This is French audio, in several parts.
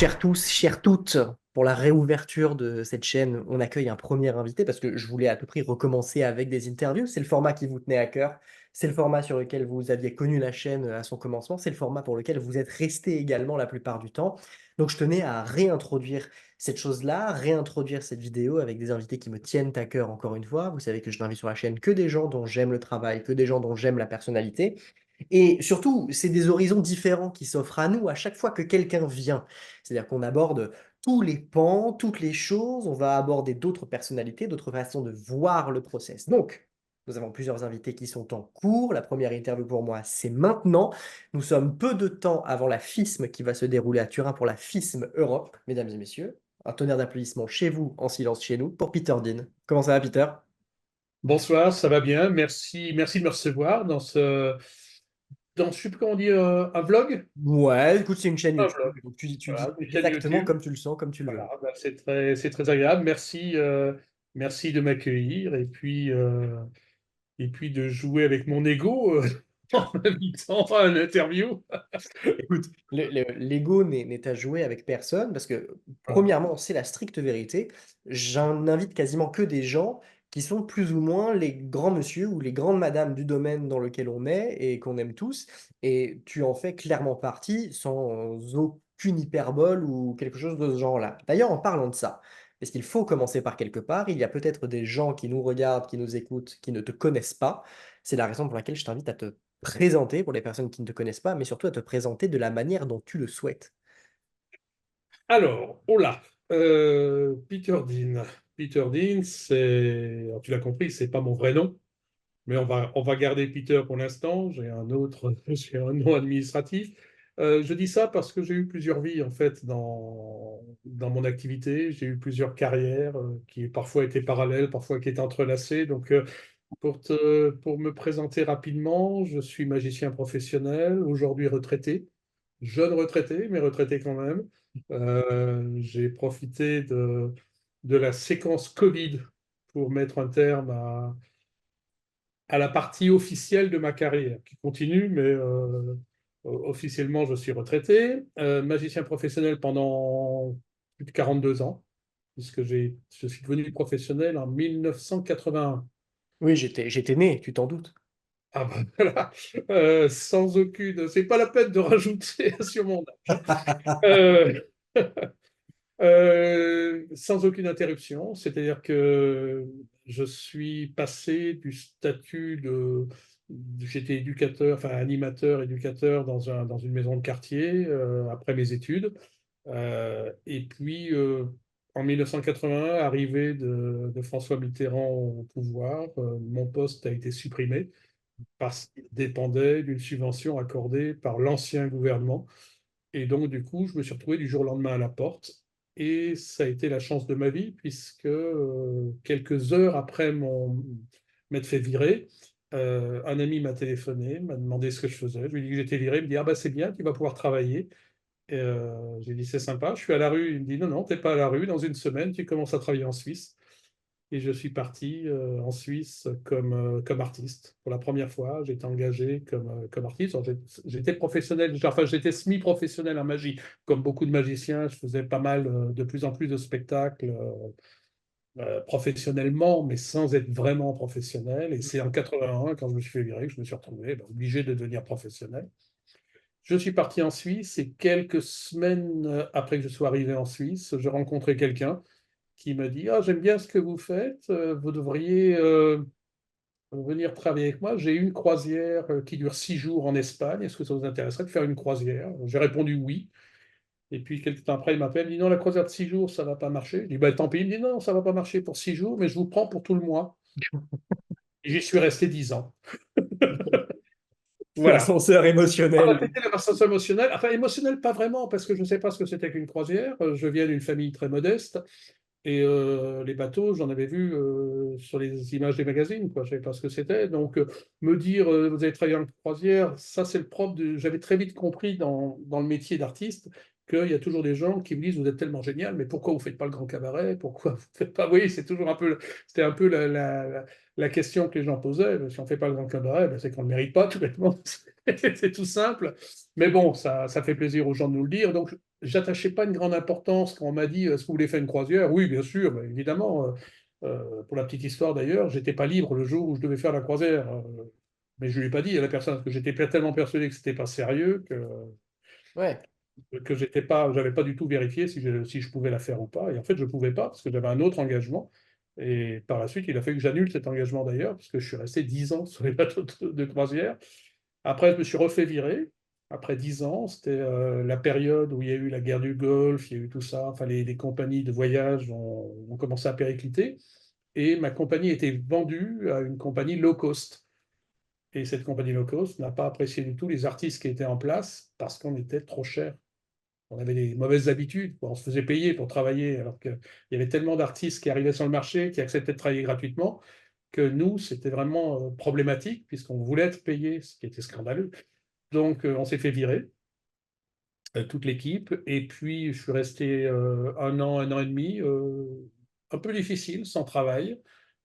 Chers tous, chères toutes, pour la réouverture de cette chaîne, on accueille un premier invité parce que je voulais à tout prix recommencer avec des interviews. C'est le format qui vous tenait à cœur. C'est le format sur lequel vous aviez connu la chaîne à son commencement. C'est le format pour lequel vous êtes resté également la plupart du temps. Donc je tenais à réintroduire cette chose-là, réintroduire cette vidéo avec des invités qui me tiennent à cœur encore une fois. Vous savez que je n'invite sur la chaîne que des gens dont j'aime le travail, que des gens dont j'aime la personnalité. Et surtout, c'est des horizons différents qui s'offrent à nous à chaque fois que quelqu'un vient. C'est-à-dire qu'on aborde tous les pans, toutes les choses, on va aborder d'autres personnalités, d'autres façons de voir le process. Donc, nous avons plusieurs invités qui sont en cours. La première interview pour moi, c'est maintenant. Nous sommes peu de temps avant la FISM qui va se dérouler à Turin pour la FISM Europe, mesdames et messieurs. Un tonnerre d'applaudissements chez vous, en silence chez nous, pour Peter Dean. Comment ça va, Peter? Bonsoir, ça va bien. Merci de me recevoir je sais plus comment on dit, un vlog? Ouais, écoute, c'est une chaîne Un YouTube, vlog. donc tu dis Voilà, une chaîne exactement YouTube. comme tu le sens, comme tu le Voilà, veux. bah, c'est très agréable. Merci de m'accueillir et puis de jouer avec mon ego en m'invitant à une interview. Écoute, l'ego n'est à jouer avec personne parce que, Voilà. premièrement, c'est la stricte vérité. J'en invite quasiment que des gens qui sont plus ou moins les grands monsieur ou les grandes madames du domaine dans lequel on est et qu'on aime tous. Et tu en fais clairement partie sans aucune hyperbole ou quelque chose de ce genre-là. D'ailleurs, en parlant de ça, parce qu'il faut commencer par quelque part, il y a peut-être des gens qui nous regardent, qui nous écoutent, qui ne te connaissent pas. C'est la raison pour laquelle je t'invite à te présenter pour les personnes qui ne te connaissent pas, mais surtout à te présenter de la manière dont tu le souhaites. Alors, oh là, Peter Dean. Peter Dean, alors, tu l'as compris, c'est pas mon vrai nom. Mais on va garder Peter pour l'instant. J'ai un autre, j'ai un nom administratif. Je dis ça parce que j'ai eu plusieurs vies en fait dans mon activité. J'ai eu plusieurs carrières qui parfois étaient parallèles, parfois qui étaient entrelacées. Donc, pour me présenter rapidement, je suis magicien professionnel, aujourd'hui retraité, jeune retraité, mais retraité quand même. J'ai profité de la séquence Covid pour mettre un terme à la partie officielle de ma carrière, qui continue, mais officiellement, je suis retraité. Magicien professionnel pendant plus de 42 ans, puisque je suis devenu professionnel en 1981. Oui, j'étais né, tu t'en doutes. Ah ben voilà, sans aucune... C'est pas la peine de rajouter sur mon âge. Euh, sans aucune interruption, c'est-à-dire que je suis passé du statut j'étais éducateur, enfin animateur, éducateur dans une maison de quartier après mes études. Et puis, en 1981, arrivée de François Mitterrand au pouvoir, mon poste a été supprimé parce qu'il dépendait d'une subvention accordée par l'ancien gouvernement. Et donc, du coup, je me suis retrouvé du jour au lendemain à la porte. Et ça a été la chance de ma vie, puisque quelques heures après m'être fait virer, un ami m'a téléphoné, m'a demandé ce que je faisais. Je lui ai dit que j'étais viré. Il me dit, ah bah c'est bien, tu vas pouvoir travailler. Et, j'ai dit, c'est sympa. Je suis à la rue. Il me dit, non, non, t'es pas à la rue. Dans une semaine, tu commences à travailler en Suisse. Et je suis parti en Suisse comme artiste. Pour la première fois, j'ai été engagé comme artiste. Alors, j'étais professionnel, enfin j'étais semi-professionnel en magie. Comme beaucoup de magiciens, je faisais pas mal, de plus en plus de spectacles professionnellement, mais sans être vraiment professionnel. Et c'est en 81, quand je me suis fait virer, que je me suis retrouvé obligé de devenir professionnel. Je suis parti en Suisse et quelques semaines après que je sois arrivé en Suisse, je rencontrais quelqu'un qui m'a dit: «Ah, j'aime bien ce que vous faites, vous devriez venir travailler avec moi. J'ai une croisière qui dure 6 jours en Espagne. Est-ce que ça vous intéresserait de faire une croisière?» J'ai répondu oui. Et puis, quelques temps après, il m'appelle, il me dit: «Non, la croisière de 6 jours, ça ne va pas marcher.» Je dis: «Bah, tant pis.» Il me dit: «Non, ça ne va pas marcher pour 6 jours, mais je vous prends pour tout le mois.» Et j'y suis resté 10 ans. Voilà. L'ascenseur Ça m'a émotionnel. pété la sensation émotionnelle. Enfin, émotionnelle, pas vraiment, parce que je ne sais pas ce que c'était qu'une croisière. Je viens d'une famille très modeste. Et les bateaux, j'en avais vu sur les images des magazines, quoi. Je ne savais pas ce que c'était. Donc, me dire, vous avez travaillé en croisière, ça, c'est le propre de. J'avais très vite compris dans le métier d'artiste qu'il y a toujours des gens qui me disent, vous êtes tellement génial, mais pourquoi vous ne faites pas le grand cabaret? Pourquoi vous ne faites pas. Oui, c'est toujours un peu. C'était un peu la question que les gens posaient. Si on ne fait pas le grand cabaret, ben, c'est qu'on ne le mérite pas, tout bêtement. C'est tout simple. Mais bon, ça fait plaisir aux gens de nous le dire. Donc, j'attachais pas une grande importance quand on m'a dit: «Est-ce que vous voulez faire une croisière?» «Oui, bien sûr, bah, évidemment», pour la petite histoire d'ailleurs, j'étais pas libre le jour où je devais faire la croisière, mais je lui ai pas dit à la personne, parce que j'étais tellement persuadé que c'était pas sérieux Ouais, que j'avais pas du tout vérifié si je pouvais la faire ou pas. Et en fait, je pouvais pas parce que j'avais un autre engagement. Et par la suite, il a fallu que j'annule cet engagement d'ailleurs, parce que je suis resté 10 ans sur les bateaux de croisière. Après, je me suis refait virer. Après 10 ans, c'était la période où il y a eu la guerre du Golfe, il y a eu tout ça. Enfin, les compagnies de voyage ont commencé à péricliter. Et ma compagnie a été vendue à une compagnie low cost. Et cette compagnie low cost n'a pas apprécié du tout les artistes qui étaient en place parce qu'on était trop cher. On avait des mauvaises habitudes, quoi. On se faisait payer pour travailler, alors qu'il y avait tellement d'artistes qui arrivaient sur le marché, qui acceptaient de travailler gratuitement, que nous, c'était vraiment problématique, puisqu'on voulait être payé, ce qui était scandaleux. Donc, on s'est fait virer, toute l'équipe, et puis je suis resté un an et demi, un peu difficile, sans travail,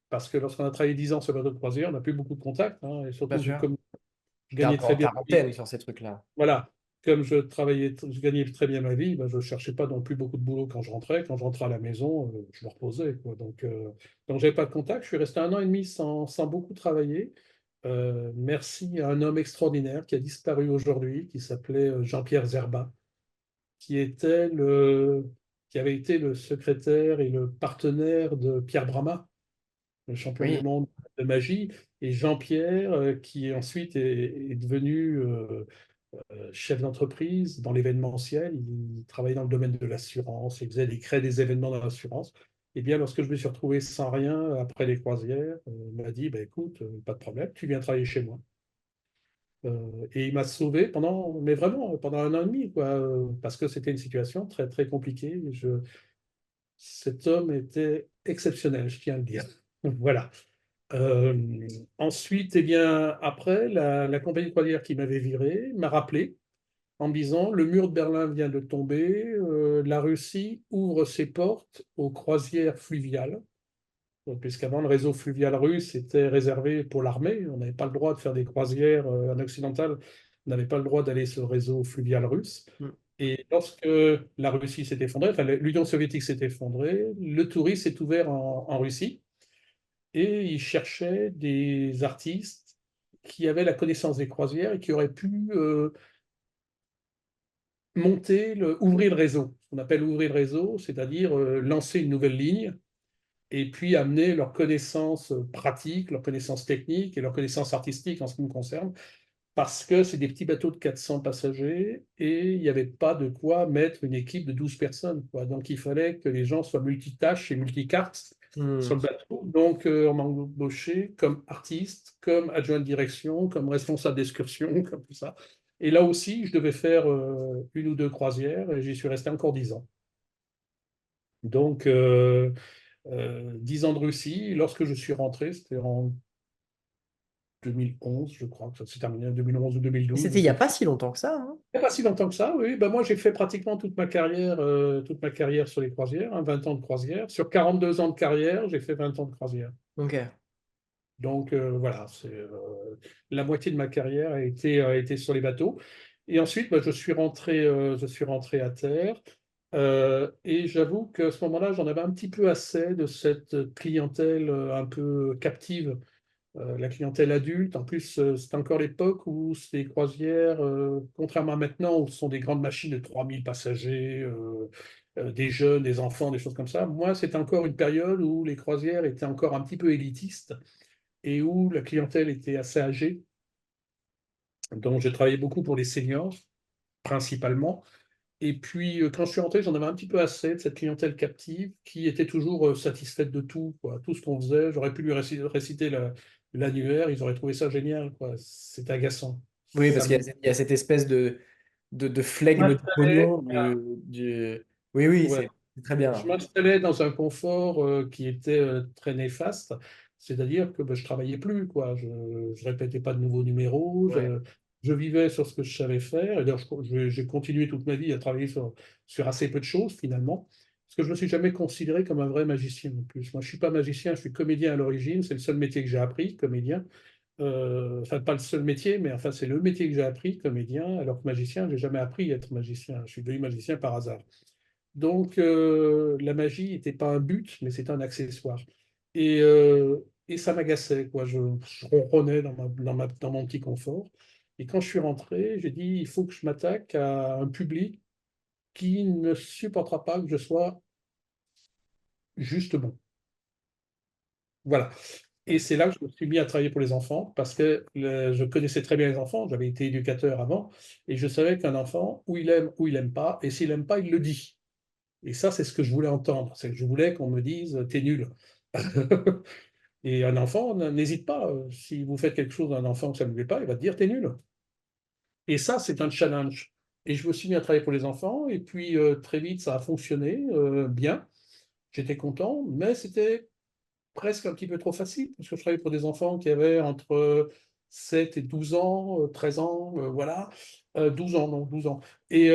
parce que lorsqu'on a travaillé 10 ans sur le bateau de croisière, on n'a plus beaucoup de contacts, hein, et bien surtout, vu sûr. comme je T'es un gagnais peu très en bien ma vie. quarantaine sur ces trucs-là. Voilà, comme je gagnais très bien ma vie, ben, je ne cherchais pas non plus beaucoup de boulot quand je rentrais. Quand je rentrais à la maison, je me reposais, quoi. Donc j'avais pas de contact. Je suis resté un an et demi sans beaucoup travailler. Merci à un homme extraordinaire qui a disparu aujourd'hui, qui s'appelait Jean-Pierre Zerba, qui était qui avait été le secrétaire et le partenaire de Pierre Brama, le champion du Oui, monde de magie, et Jean-Pierre, qui ensuite est devenu chef d'entreprise dans l'événementiel. Il travaillait dans le domaine de l'assurance, il créait des événements dans l'assurance. Et bien, lorsque je me suis retrouvé sans rien après les croisières, il m'a dit, bah, écoute, pas de problème, tu viens travailler chez moi. Et il m'a sauvé mais vraiment, pendant un an et demi, quoi, parce que c'était une situation très, très compliquée. Cet homme était exceptionnel, je tiens à le dire. Voilà. Ensuite, eh bien, après, la compagnie de croisière qui m'avait viré m'a rappelé en me disant, le mur de Berlin vient de tomber, la Russie ouvre ses portes aux croisières fluviales. Donc, puisqu'avant, le réseau fluvial russe était réservé pour l'armée, on n'avait pas le droit de faire des croisières en occidental, on n'avait pas le droit d'aller sur le réseau fluvial russe. mm, Et lorsque la Russie s'est effondrée, enfin l'Union soviétique s'est effondrée, le tourisme s'est ouvert en Russie et ils cherchaient des artistes qui avaient la connaissance des croisières et qui auraient pu ouvrir le réseau. Ce qu'on appelle ouvrir le réseau, c'est-à-dire lancer une nouvelle ligne et puis amener leurs connaissances pratiques, leurs connaissances techniques et leurs connaissances artistiques en ce qui me concerne, parce que c'est des petits bateaux de 400 passagers et il n'y avait pas de quoi mettre une équipe de 12 personnes, quoi. Donc il fallait que les gens soient multitâches et multicartes sur mm. le bateau. Donc on m'a embauché comme artiste, comme adjoint de direction, comme responsable d'excursion, comme tout ça. Et là aussi, je devais faire une ou deux croisières et j'y suis resté encore 10 ans. Donc 10 ans de Russie. Lorsque je suis rentré, c'était en 2011, je crois que ça s'est terminé en 2011 ou Et 2012, je c'était ne il n'y a sais pas plus. si longtemps que ça, hein. Il n'y a pas si longtemps que ça, oui. Ben moi, j'ai fait pratiquement toute ma carrière sur les croisières, hein, 20 ans de croisière. Sur 42 ans de carrière, j'ai fait 20 ans de croisière. Ok. Donc voilà, la moitié de ma carrière a été sur les bateaux. Et ensuite, ben, je suis rentré à terre. Et j'avoue qu'à ce moment-là, j'en avais un petit peu assez de cette clientèle un peu captive, la clientèle adulte. En plus, c'est encore l'époque où ces croisières, contrairement à maintenant, où ce sont des grandes machines de 3000 passagers, des jeunes, des enfants, des choses comme ça. Moi, c'était encore une période où les croisières étaient encore un petit peu élitistes et où la clientèle était assez âgée. Donc, j'ai travaillé beaucoup pour les seniors, principalement. Et puis, quand je suis rentré, j'en avais un petit peu assez de cette clientèle captive qui était toujours satisfaite de tout, quoi. Tout ce qu'on faisait, j'aurais pu lui réciter l'annuaire, ils auraient trouvé ça génial, quoi. C'était agaçant. Oui, parce Ça qu'il y me a, il y a cette espèce de flegme du m'installait, pognon. Oui, oui, ouais, c'est très je bien. m'installais dans un confort qui était très néfaste, c'est-à-dire que ben, je travaillais plus, quoi. Je répétais pas de nouveaux numéros, Ouais. je vivais sur ce que je savais faire. Et d'ailleurs, j'ai continué toute ma vie à travailler sur assez peu de choses finalement, parce que je me suis jamais considéré comme un vrai magicien en plus. Moi, je suis pas magicien, je suis comédien à l'origine, c'est le seul métier que j'ai appris, comédien. enfin pas le seul métier, mais enfin c'est le métier que j'ai appris, comédien, alors que magicien, j'ai jamais appris à être magicien. Je suis devenu magicien par hasard. Donc la magie n'était pas un but, mais c'était un accessoire. Et ça m'agaçait, quoi. Je ronronnais dans mon petit confort. Et quand je suis rentré, j'ai dit, il faut que je m'attaque à un public qui ne supportera pas que je sois juste bon. Voilà. Et c'est là que je me suis mis à travailler pour les enfants, parce que je connaissais très bien les enfants, j'avais été éducateur avant, et je savais qu'un enfant, ou il aime pas, et s'il aime pas, il le dit. Et ça, c'est ce que je voulais entendre. C'est que je voulais qu'on me dise, t'es nul. Et un enfant n'hésite pas. Si vous faites quelque chose à un enfant que ça ne lui plaît pas, il va te dire, t'es nul. Et ça, c'est un challenge. Et je me suis mis à travailler pour les enfants, et puis très vite, ça a fonctionné bien. J'étais content, mais c'était presque un petit peu trop facile, parce que je travaillais pour des enfants qui avaient entre 7 et 12 ans, 13 ans, voilà. 12 ans, non, 12 ans. Et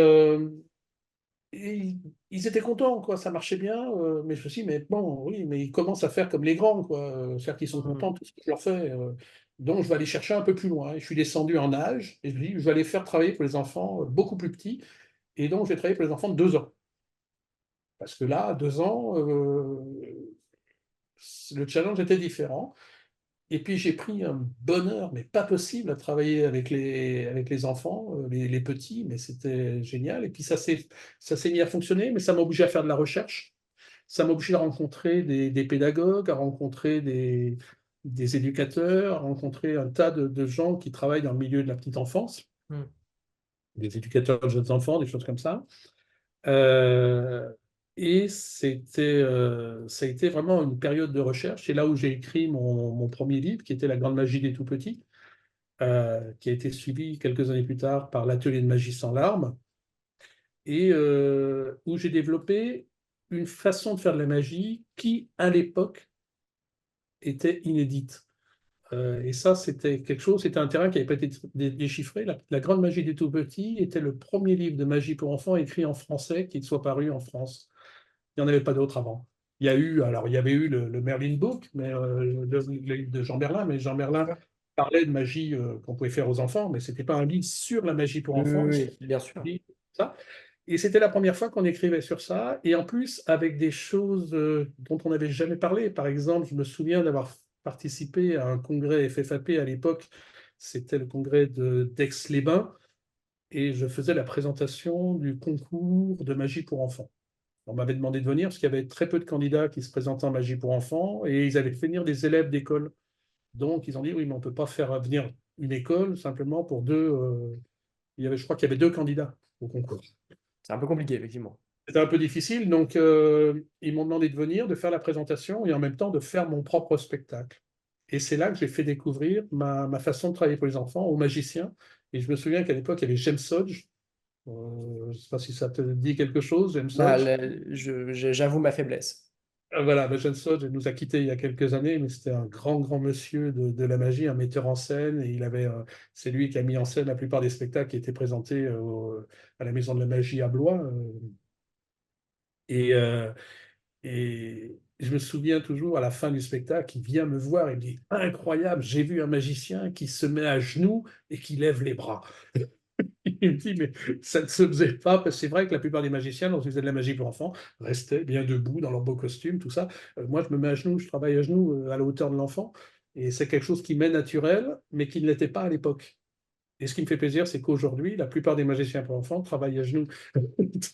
ils étaient contents, quoi, ça marchait bien, mais je me suis dit, mais bon, oui, mais ils commencent à faire comme les grands, quoi. Certes, ils sont Mmh. contents de tout ce que je leur fais, donc je vais aller chercher un peu plus loin. Et je suis descendu en âge, et je me dis, je vais aller faire travailler pour les enfants beaucoup plus petits, et donc j'ai travaillé pour les enfants de 2 ans. Parce que là, à 2 ans, le challenge était différent. Et puis j'ai pris un bonheur, mais pas possible, à travailler avec les enfants, les petits, mais c'était génial. Et puis ça s'est mis à fonctionner, mais ça m'a obligé à faire de la recherche. Ça m'a obligé à rencontrer des pédagogues, à rencontrer des éducateurs, à rencontrer un tas de gens qui travaillent dans le milieu de la petite enfance, Mmh. des éducateurs de jeunes enfants, des choses comme ça. Euh, et ça a été vraiment une période de recherche. C'est là où j'ai écrit mon premier livre, qui était La grande magie des tout-petits, qui a été suivi quelques années plus tard par l'atelier de magie sans larmes, et où j'ai développé une façon de faire de la magie qui, à l'époque, était inédite. Et ça, c'était quelque chose, c'était un terrain qui n'avait pas été déchiffré. La grande magie des tout-petits était le premier livre de magie pour enfants écrit en français qui soit paru en France. Il n'y en avait pas d'autres avant. Il y avait eu le Merlin Book, mais le livre de Jean Berlin, mais Jean Berlin parlait de magie qu'on pouvait faire aux enfants, mais c'était pas un livre sur la magie pour Oui, oui, enfants, oui, bien sûr. c'était ça. Et c'était la première fois qu'on écrivait sur ça, et en plus avec des choses dont on n'avait jamais parlé. Par exemple, je me souviens d'avoir participé à un congrès FFAP à l'époque, c'était le congrès d'Aix-les-Bains, et je faisais la présentation du concours de magie pour enfants. On m'avait demandé de venir parce qu'il y avait très peu de candidats qui se présentaient en magie pour enfants et ils allaient fait venir des élèves d'école. Donc ils ont dit oui, mais on ne peut pas faire venir une école simplement pour deux. Je crois qu'il y avait 2 candidats au concours. C'est un peu compliqué, effectivement. C'était un peu difficile, donc ils m'ont demandé de venir, de faire la présentation et en même temps de faire mon propre spectacle. Et c'est là que j'ai fait découvrir ma façon de travailler pour les enfants aux magiciens. Et je me souviens qu'à l'époque, il y avait James Hodge. Je ne sais pas si ça te dit quelque chose, James Là, Hodge. j'avoue ma faiblesse. Voilà, James Hodge nous a quittés il y a quelques années, mais c'était un grand, grand monsieur de la magie, un metteur en scène, et c'est lui qui a mis en scène la plupart des spectacles qui étaient présentés à la Maison de la Magie à Blois. Et, euh, et je me souviens toujours, à la fin du spectacle, il vient me voir et me dit, incroyable, j'ai vu un magicien qui se met à genoux et qui lève les bras. Il me dit, mais ça ne se faisait pas, parce que c'est vrai que la plupart des magiciens, lorsqu'ils faisaient de la magie pour enfants, restaient bien debout dans leurs beaux costumes, tout ça. Moi, je me mets à genoux, je travaille à genoux à la hauteur de l'enfant, et c'est quelque chose qui m'est naturel, mais qui ne l'était pas à l'époque. Et ce qui me fait plaisir, c'est qu'aujourd'hui, la plupart des magiciens pour enfants travaillent à genoux.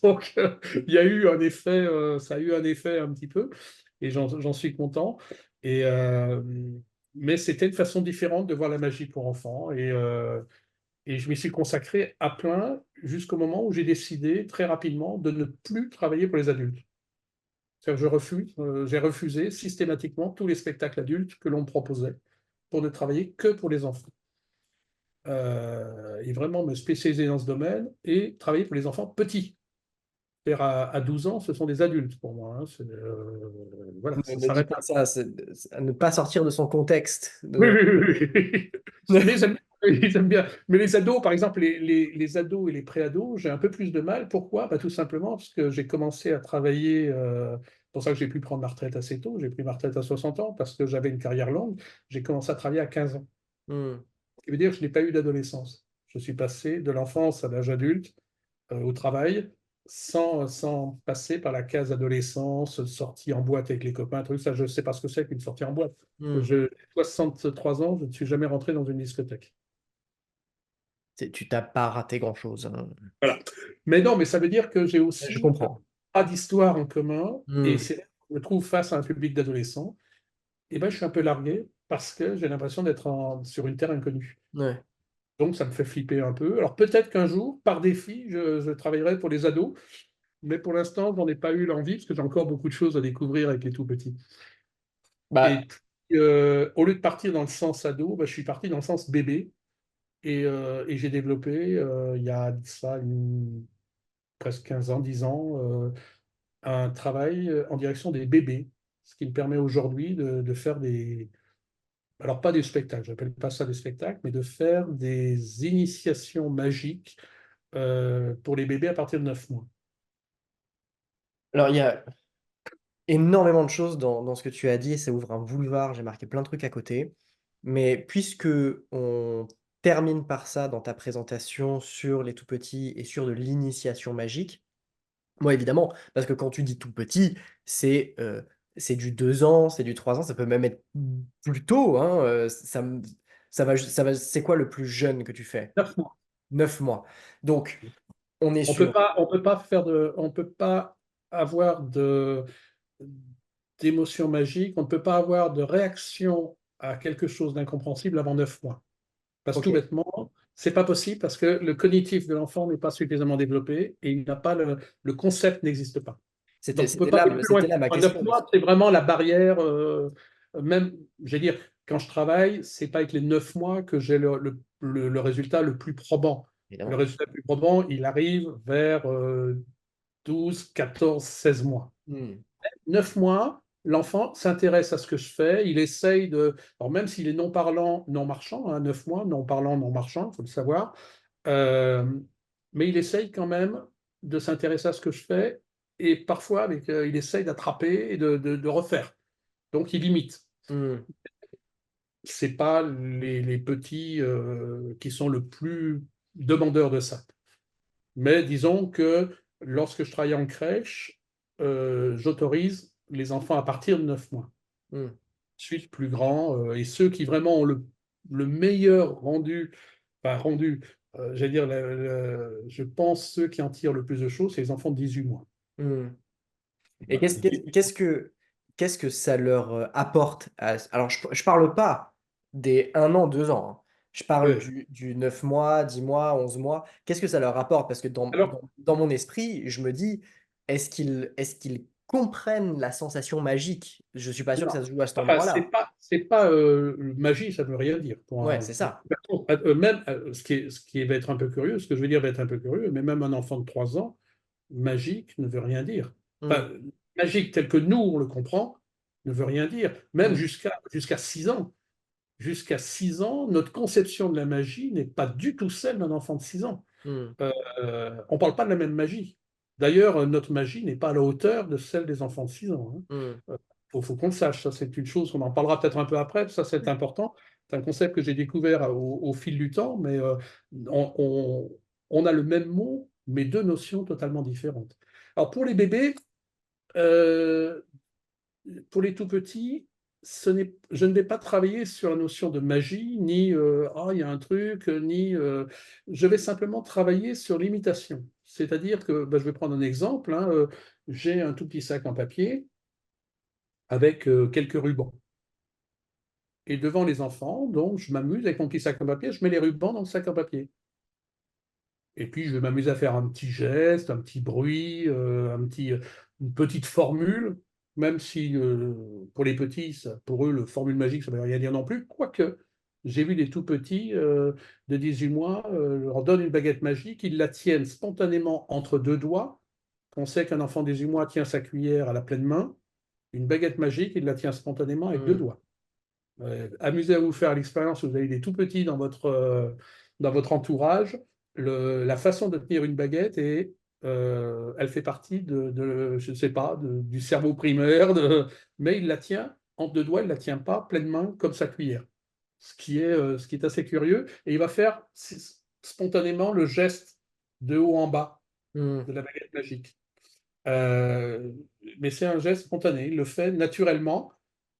Donc, il y a eu un effet, ça a eu un effet un petit peu, et j'en suis content. Et, mais c'était une façon différente de voir la magie pour enfants. Et je m'y suis consacré à plein jusqu'au moment où j'ai décidé très rapidement de ne plus travailler pour les adultes. C'est-à-dire que j'ai refusé systématiquement tous les spectacles adultes que l'on me proposait pour ne travailler que pour les enfants. Et vraiment me spécialiser dans ce domaine et travailler pour les enfants petits. C'est-à-dire à 12 ans, ce sont des adultes pour moi, hein. Voilà, Ne, ça ne dis s'arrête pas là. ça, c'est à ne pas sortir de son contexte. Oui, oui, oui, oui. Les aiment, ils aiment bien. Mais les ados, par exemple, les ados et les pré-ados, j'ai un peu plus de mal. Pourquoi? Bah, tout simplement parce que j'ai commencé à travailler. C'est pour ça que j'ai pu prendre ma retraite assez tôt. J'ai pris ma retraite à 60 ans parce que j'avais une carrière longue. J'ai commencé à travailler à 15 ans. Mmh. Ce qui veut dire que je n'ai pas eu d'adolescence. Je suis passé de l'enfance à l'âge adulte, au travail, sans passer par la case adolescence, sortie en boîte avec les copains, truc, ça, je ne sais pas ce que c'est qu'une sortie en boîte. Mmh. J'ai 63 ans, je ne suis jamais rentré dans une discothèque. Tu t'as pas raté grand-chose, hein. Voilà. Mais non, mais ça veut dire que j'ai Je aussi comprends. pas d'histoire en commun, et Mmh. c'est là que je me trouve face à un public d'adolescents, et ben je suis un peu largué parce que j'ai l'impression d'être sur une terre inconnue. Ouais. Donc ça me fait flipper un peu. Alors peut-être qu'un jour, par défi, je travaillerai pour les ados, mais pour l'instant, j'en ai pas eu l'envie parce que j'ai encore beaucoup de choses à découvrir avec les tout petits. Bah, Et puis, au lieu de partir dans le sens ado, bah, je suis parti dans le sens bébé, et j'ai développé, il y a de ça presque 15 ans, 10 ans, un travail en direction des bébés, ce qui me permet aujourd'hui de faire des, alors pas des spectacles, j'appelle pas ça des spectacles, mais de faire des initiations magiques pour les bébés à partir de 9 mois. alors il y a énormément de choses dans ce que tu as dit et ça ouvre un boulevard, j'ai marqué plein de trucs à côté. Mais puisque on termine par ça dans ta présentation sur les tout petits et sur de l'initiation magique, moi évidemment, parce que quand tu dis tout petit, c'est du 2 ans, c'est du 3 ans, ça peut même être plus tôt, hein, ça va c'est quoi le plus jeune que tu fais? 9 mois. 9 mois. Donc on est sur On peut pas faire on peut pas avoir d'émotion magique, on ne peut pas avoir de réaction à quelque chose d'incompréhensible avant 9 mois. Parce que tout OK, bêtement, c'est pas possible parce que le cognitif de l'enfant n'est pas suffisamment développé et il n'a pas le concept n'existe pas. c'était Donc on ne peut c'était pas là aller plus loin c'était que là ma 9 question parce mois, c'est vraiment la barrière, même, je vais dire, quand je travaille, c'est pas avec les 9 mois que j'ai le résultat le plus probant. Le évidemment. résultat le plus probant, il arrive vers 12, 14, 16 mois. Mmh. 9 mois, l'enfant s'intéresse à ce que je fais, il essaye de. Alors, même s'il est non parlant, non marchand, hein, 9 mois, non parlant, non marchand, il faut le savoir, euh, mais il essaye quand même de s'intéresser à ce que je fais, et parfois, il essaye d'attraper et de refaire. Donc, il imite. Mmh. C'est pas les petits qui sont le plus demandeurs de ça. Mais disons que lorsque je travaille en crèche, j'autorise les enfants à partir de 9 mois. Mmh. Ensuite, plus grands, et ceux qui vraiment ont le meilleur rendu, enfin rendu, j'allais dire, je pense ceux qui en tirent le plus de choses, c'est les enfants de 18 mois. Mmh. Et Voilà. qu'est-ce que ça leur, apporte à alors je parle pas des 1 an, 2 ans, hein. Je parle Ouais. du 9 mois, 10 mois, 11 mois. Qu'est-ce que ça leur apporte? Parce que Alors, dans mon esprit, je me dis: «Est-ce qu'ils comprennent la sensation magique?» Je suis pas sûr que non. ça se joue à cet Enfin, endroit-là. c'est pas magie, ça ne veut rien dire. Ouais, c'est ça. Même ce qui va être un peu curieux, ce que je veux dire va être un peu curieux, mais même un enfant de 3 ans, magique ne veut rien dire. Mmh, Enfin, magique tel que nous, on le comprend, ne veut rien dire. Même mmh, jusqu'à 6 ans. Jusqu'à 6 ans, notre conception de la magie n'est pas du tout celle d'un enfant de 6 ans. mmh, On ne parle pas de la même magie. D'ailleurs, notre magie n'est pas à la hauteur de celle des enfants de 6 ans, mmh. hein. Faut qu'on le sache. Ça, c'est une chose, on en parlera peut-être un peu après. Ça, c'est important. C'est un concept que j'ai découvert au fil du temps, mais on, on- on a le même mot, mais deux notions totalement différentes. Alors, pour les bébés, euh, pour les tout petits, je ne vais pas travailler sur la notion de magie, ni ah, il y a un truc, ni je vais simplement travailler sur l'imitation. C'est-à-dire que, ben, je vais prendre un exemple, hein, j'ai un tout petit sac en papier avec quelques rubans. Et devant les enfants, donc, je m'amuse avec mon petit sac en papier, je mets les rubans dans le sac en papier. Et puis, je vais m'amuser à faire un petit geste, un petit bruit, une petite formule, même si pour les petits, pour eux, le formule magique, ça ne veut rien dire non plus. Quoique, j'ai vu des tout petits de 18 mois, leur donne une baguette magique, ils la tiennent spontanément entre deux doigts. On sait qu'un enfant de 18 mois tient sa cuillère à la pleine main. Une baguette magique, il la tient spontanément avec deux Mmh. doigts. Amusez à vous faire l'expérience, vous avez des tout petits dans votre entourage. La façon de tenir une baguette, elle fait partie je ne sais pas, du cerveau primaire, mais il la tient entre deux doigts, il ne la tient pas pleine main comme sa cuillère. ce qui est assez curieux. Et il va faire spontanément le geste de haut en bas Mmh. de la baguette magique. Euh, mais c'est un geste spontané, il le fait naturellement.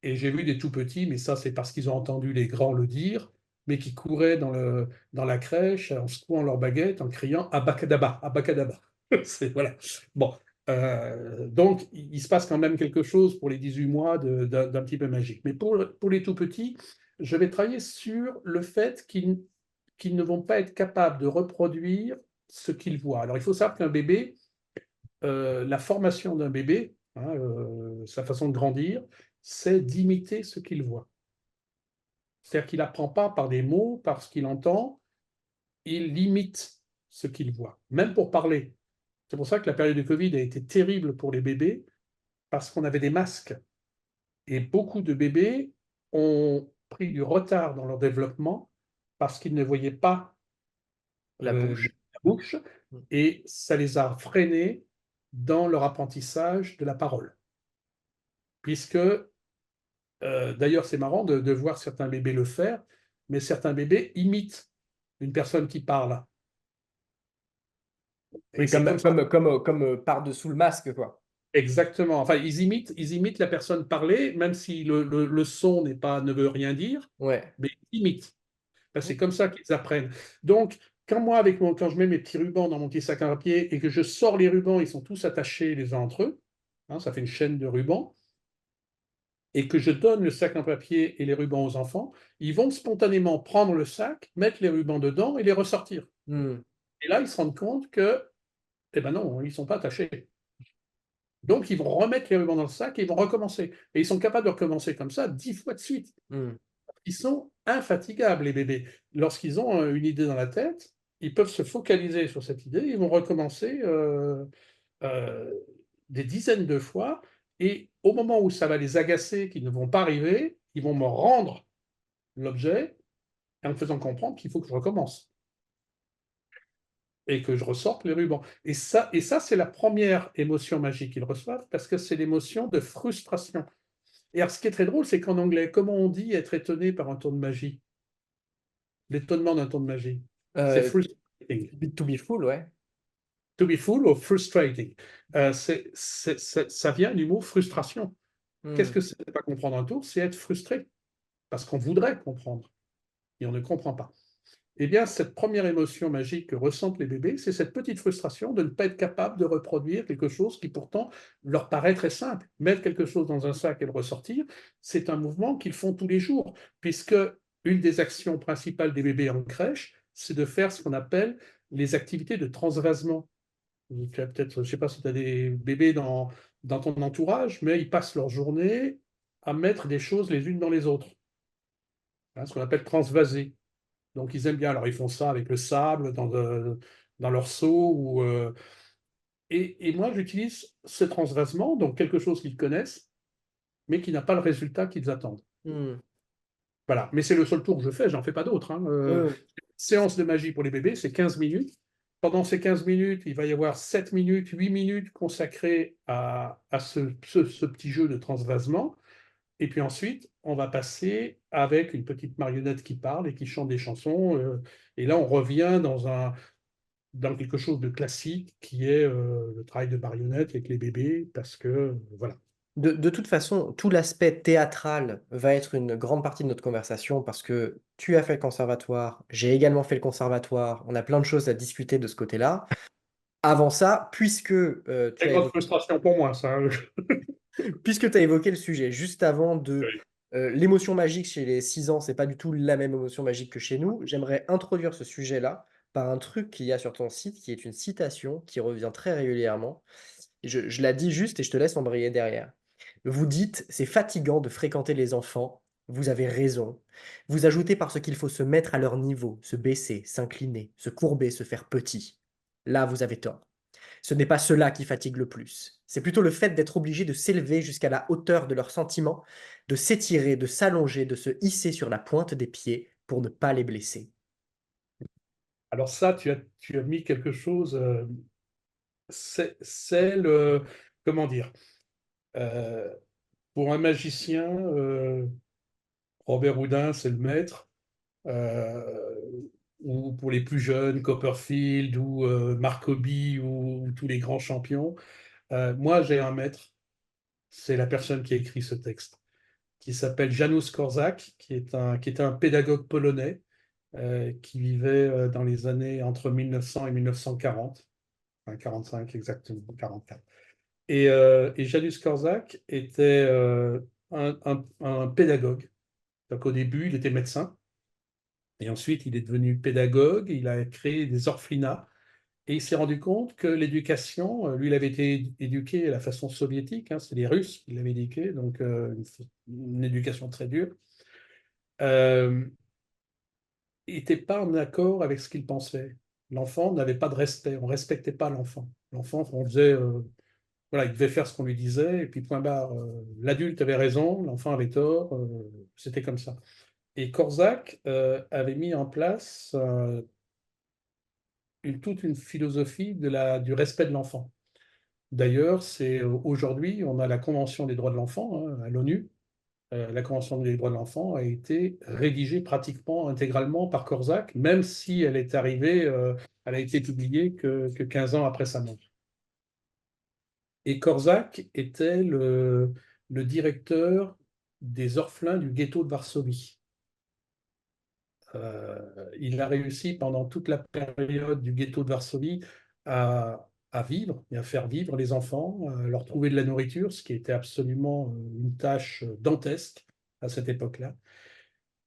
Et j'ai vu des tout petits, mais ça c'est parce qu'ils ont entendu les grands le dire, mais qui couraient dans la crèche en secouant leur baguette, en criant Abacadabra, Abacadabra. Voilà. Bon. Donc il se passe quand même quelque chose pour les 18 mois d'un petit peu magique. Mais pour les tout petits, je vais travailler sur le fait qu'ils ne vont pas être capables de reproduire ce qu'ils voient. Alors il faut savoir qu'un bébé, la formation d'un bébé, hein, sa façon de grandir, c'est d'imiter ce qu'il voit. C'est-à-dire qu'il n'apprend pas par des mots, par ce qu'il entend, il imite ce qu'il voit, même pour parler. C'est pour ça que la période de Covid a été terrible pour les bébés, parce qu'on avait des masques. Et beaucoup de bébés ont pris du retard dans leur développement parce qu'ils ne voyaient pas La bouche. la bouche, Mmh. et ça les a freinés dans leur apprentissage de la parole. Puisque d'ailleurs, c'est marrant de voir certains bébés le faire, mais certains bébés imitent une personne qui parle. Et Oui, c'est comme ça. par-dessous le masque, quoi. Exactement. Enfin, ils imitent la personne parler, même si le son ne veut rien dire, Ouais. mais ils imitent. Ben, Mmh. c'est comme ça qu'ils apprennent. Donc, quand je mets mes petits rubans dans mon petit sac à papier et que je sors les rubans, ils sont tous attachés les uns entre eux, hein, ça fait une chaîne de rubans, et que je donne le sac en papier et les rubans aux enfants, ils vont spontanément prendre le sac, mettre les rubans dedans et les ressortir. Mmh. Et là, ils se rendent compte que, eh ben non, ils ne sont pas attachés. Donc, ils vont remettre les rubans dans le sac et ils vont recommencer. Et ils sont capables de recommencer comme ça 10 fois de suite. Mmh. Ils sont infatigables, les bébés. Lorsqu'ils ont une idée dans la tête, ils peuvent se focaliser sur cette idée, ils vont recommencer euh, des dizaines de fois. Et au moment où ça va les agacer, qu'ils ne vont pas arriver, ils vont me rendre l'objet en me faisant comprendre qu'il faut que je recommence et que je ressorte les rubans. Et ça c'est la première émotion magique qu'ils reçoivent parce que c'est l'émotion de frustration. Et alors, ce qui est très drôle, c'est qu'en anglais, comment on dit être étonné par un tour de magie? L'étonnement d'un tour de magie. C'est Heu, frustrating. to be full, ouais. To be full or frustrating. Ça vient du mot frustration. Qu'est-ce Mmh. que c'est ne pas comprendre un tour? C'est être frustré parce qu'on voudrait comprendre et on ne comprend pas. Eh bien, cette première émotion magique que ressentent les bébés, c'est cette petite frustration de ne pas être capable de reproduire quelque chose qui pourtant leur paraît très simple. Mettre quelque chose dans un sac et le ressortir, c'est un mouvement qu'ils font tous les jours, puisque une des actions principales des bébés en crèche, c'est de faire ce qu'on appelle les activités de transvasement. Tu as peut-être, je ne sais pas si tu as des bébés dans ton entourage, mais ils passent leur journée à mettre des choses les unes dans les autres, hein, ce qu'on appelle transvaser. Donc ils aiment bien. Alors ils font ça avec le sable dans leur seau. Et moi j'utilise ce transvasement, donc quelque chose qu'ils connaissent, mais qui n'a pas le résultat qu'ils attendent. Mmh. Voilà. Mais c'est le seul tour que je fais, j'en fais pas d'autres, hein. Séance de magie pour les bébés, c'est 15 minutes. Pendant ces 15 minutes, il va y avoir 7 minutes, 8 minutes consacrées à ce petit jeu de transvasement. Et puis ensuite, on va passer avec une petite marionnette qui parle et qui chante des chansons. Et là, on revient dans quelque chose de classique qui est le travail de marionnette avec les bébés, parce que voilà. De toute façon, tout l'aspect théâtral va être une grande partie de notre conversation parce que tu as fait le conservatoire, j'ai également fait le conservatoire, on a plein de choses à discuter de ce côté-là. Avant ça, Très grande frustration pour moi, ça. puisque tu as évoqué le sujet juste avant de, Oui. l'émotion magique chez les 6 ans, c'est pas du tout la même émotion magique que chez nous. J'aimerais introduire ce sujet-là par un truc qu'il y a sur ton site, qui est une citation qui revient très régulièrement. Je la dis juste et je te laisse embrayer derrière. Vous dites: «C'est fatigant de fréquenter les enfants». Vous avez raison. Vous ajoutez parce qu'il faut se mettre à leur niveau, se baisser, s'incliner, se courber, se faire petit. Là, vous avez tort. Ce n'est pas cela qui fatigue le plus. C'est plutôt le fait d'être obligé de s'élever jusqu'à la hauteur de leurs sentiments, de s'étirer, de s'allonger, de se hisser sur la pointe des pieds pour ne pas les blesser. Alors ça, tu as mis quelque chose, c'est le, comment dire, euh, pour un magicien, Robert Houdin, c'est le maître. euh, ou pour les plus jeunes, Copperfield ou Mark Hobby ou tous les grands champions. Moi, j'ai un maître, c'est la personne qui a écrit ce texte, qui s'appelle Janusz Korczak, qui était un pédagogue polonais qui vivait dans les années entre 1900 et 1940, enfin 45 exactement, 44. Et Janusz Korczak était un pédagogue. Donc au début, il était médecin, et ensuite il est devenu pédagogue, il a créé des orphelinats, et il s'est rendu compte que l'éducation, lui, il avait été éduqué à la façon soviétique, hein, c'est les Russes qui l'avaient éduqué, donc une éducation très dure, euh, n'était pas en accord avec ce qu'il pensait. L'enfant n'avait pas de respect, on ne respectait pas l'enfant. L'enfant, on faisait, voilà, il devait faire ce qu'on lui disait, et puis point barre, l'adulte avait raison, l'enfant avait tort, c'était comme ça. Et Korczak avait mis en place toute une philosophie du respect de l'enfant. D'ailleurs, c'est aujourd'hui, on a la Convention des droits de l'enfant hein, à l'ONU. La Convention des droits de l'enfant a été rédigée pratiquement intégralement par Korczak, même si elle est arrivée, elle a été publiée que 15 ans après sa mort. Et Korczak était le directeur des orphelins du ghetto de Varsovie. Il a réussi pendant toute la période du ghetto de Varsovie à vivre et à faire vivre les enfants, à leur trouver de la nourriture, ce qui était absolument une tâche dantesque à cette époque-là.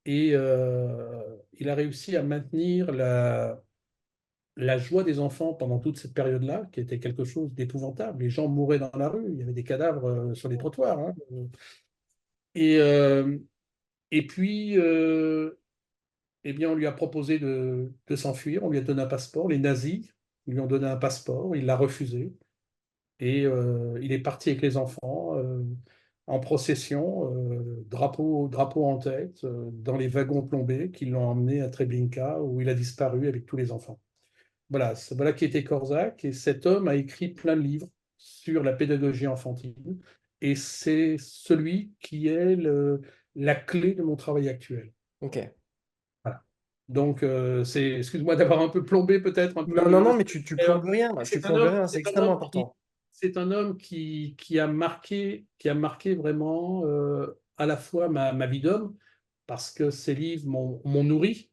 Et il a réussi à maintenir la joie des enfants pendant toute cette période-là, qui était quelque chose d'épouvantable. Les gens mouraient dans la rue, il y avait des cadavres sur les trottoirs. Hein. Et, euh, et puis, eh bien, on lui a proposé de s'enfuir, on lui a donné un passeport. Les nazis lui ont donné un passeport, il l'a refusé. Et il est parti avec les enfants en procession, drapeau en tête, dans les wagons plombés qui l'ont emmené à Treblinka, où il a disparu avec tous les enfants. Voilà, voilà qui était Korczak. Et cet homme a écrit plein de livres sur la pédagogie enfantine. Et c'est celui qui est la clé de mon travail actuel. Ok. Voilà. Donc, excuse-moi d'avoir un peu plombé peut-être un peu Non, non, non, mais tu mais, plombes rien, tu plombes rien, c'est extrêmement important. c'est un homme qui a marqué vraiment à la fois ma vie d'homme, parce que ses livres m'ont nourri.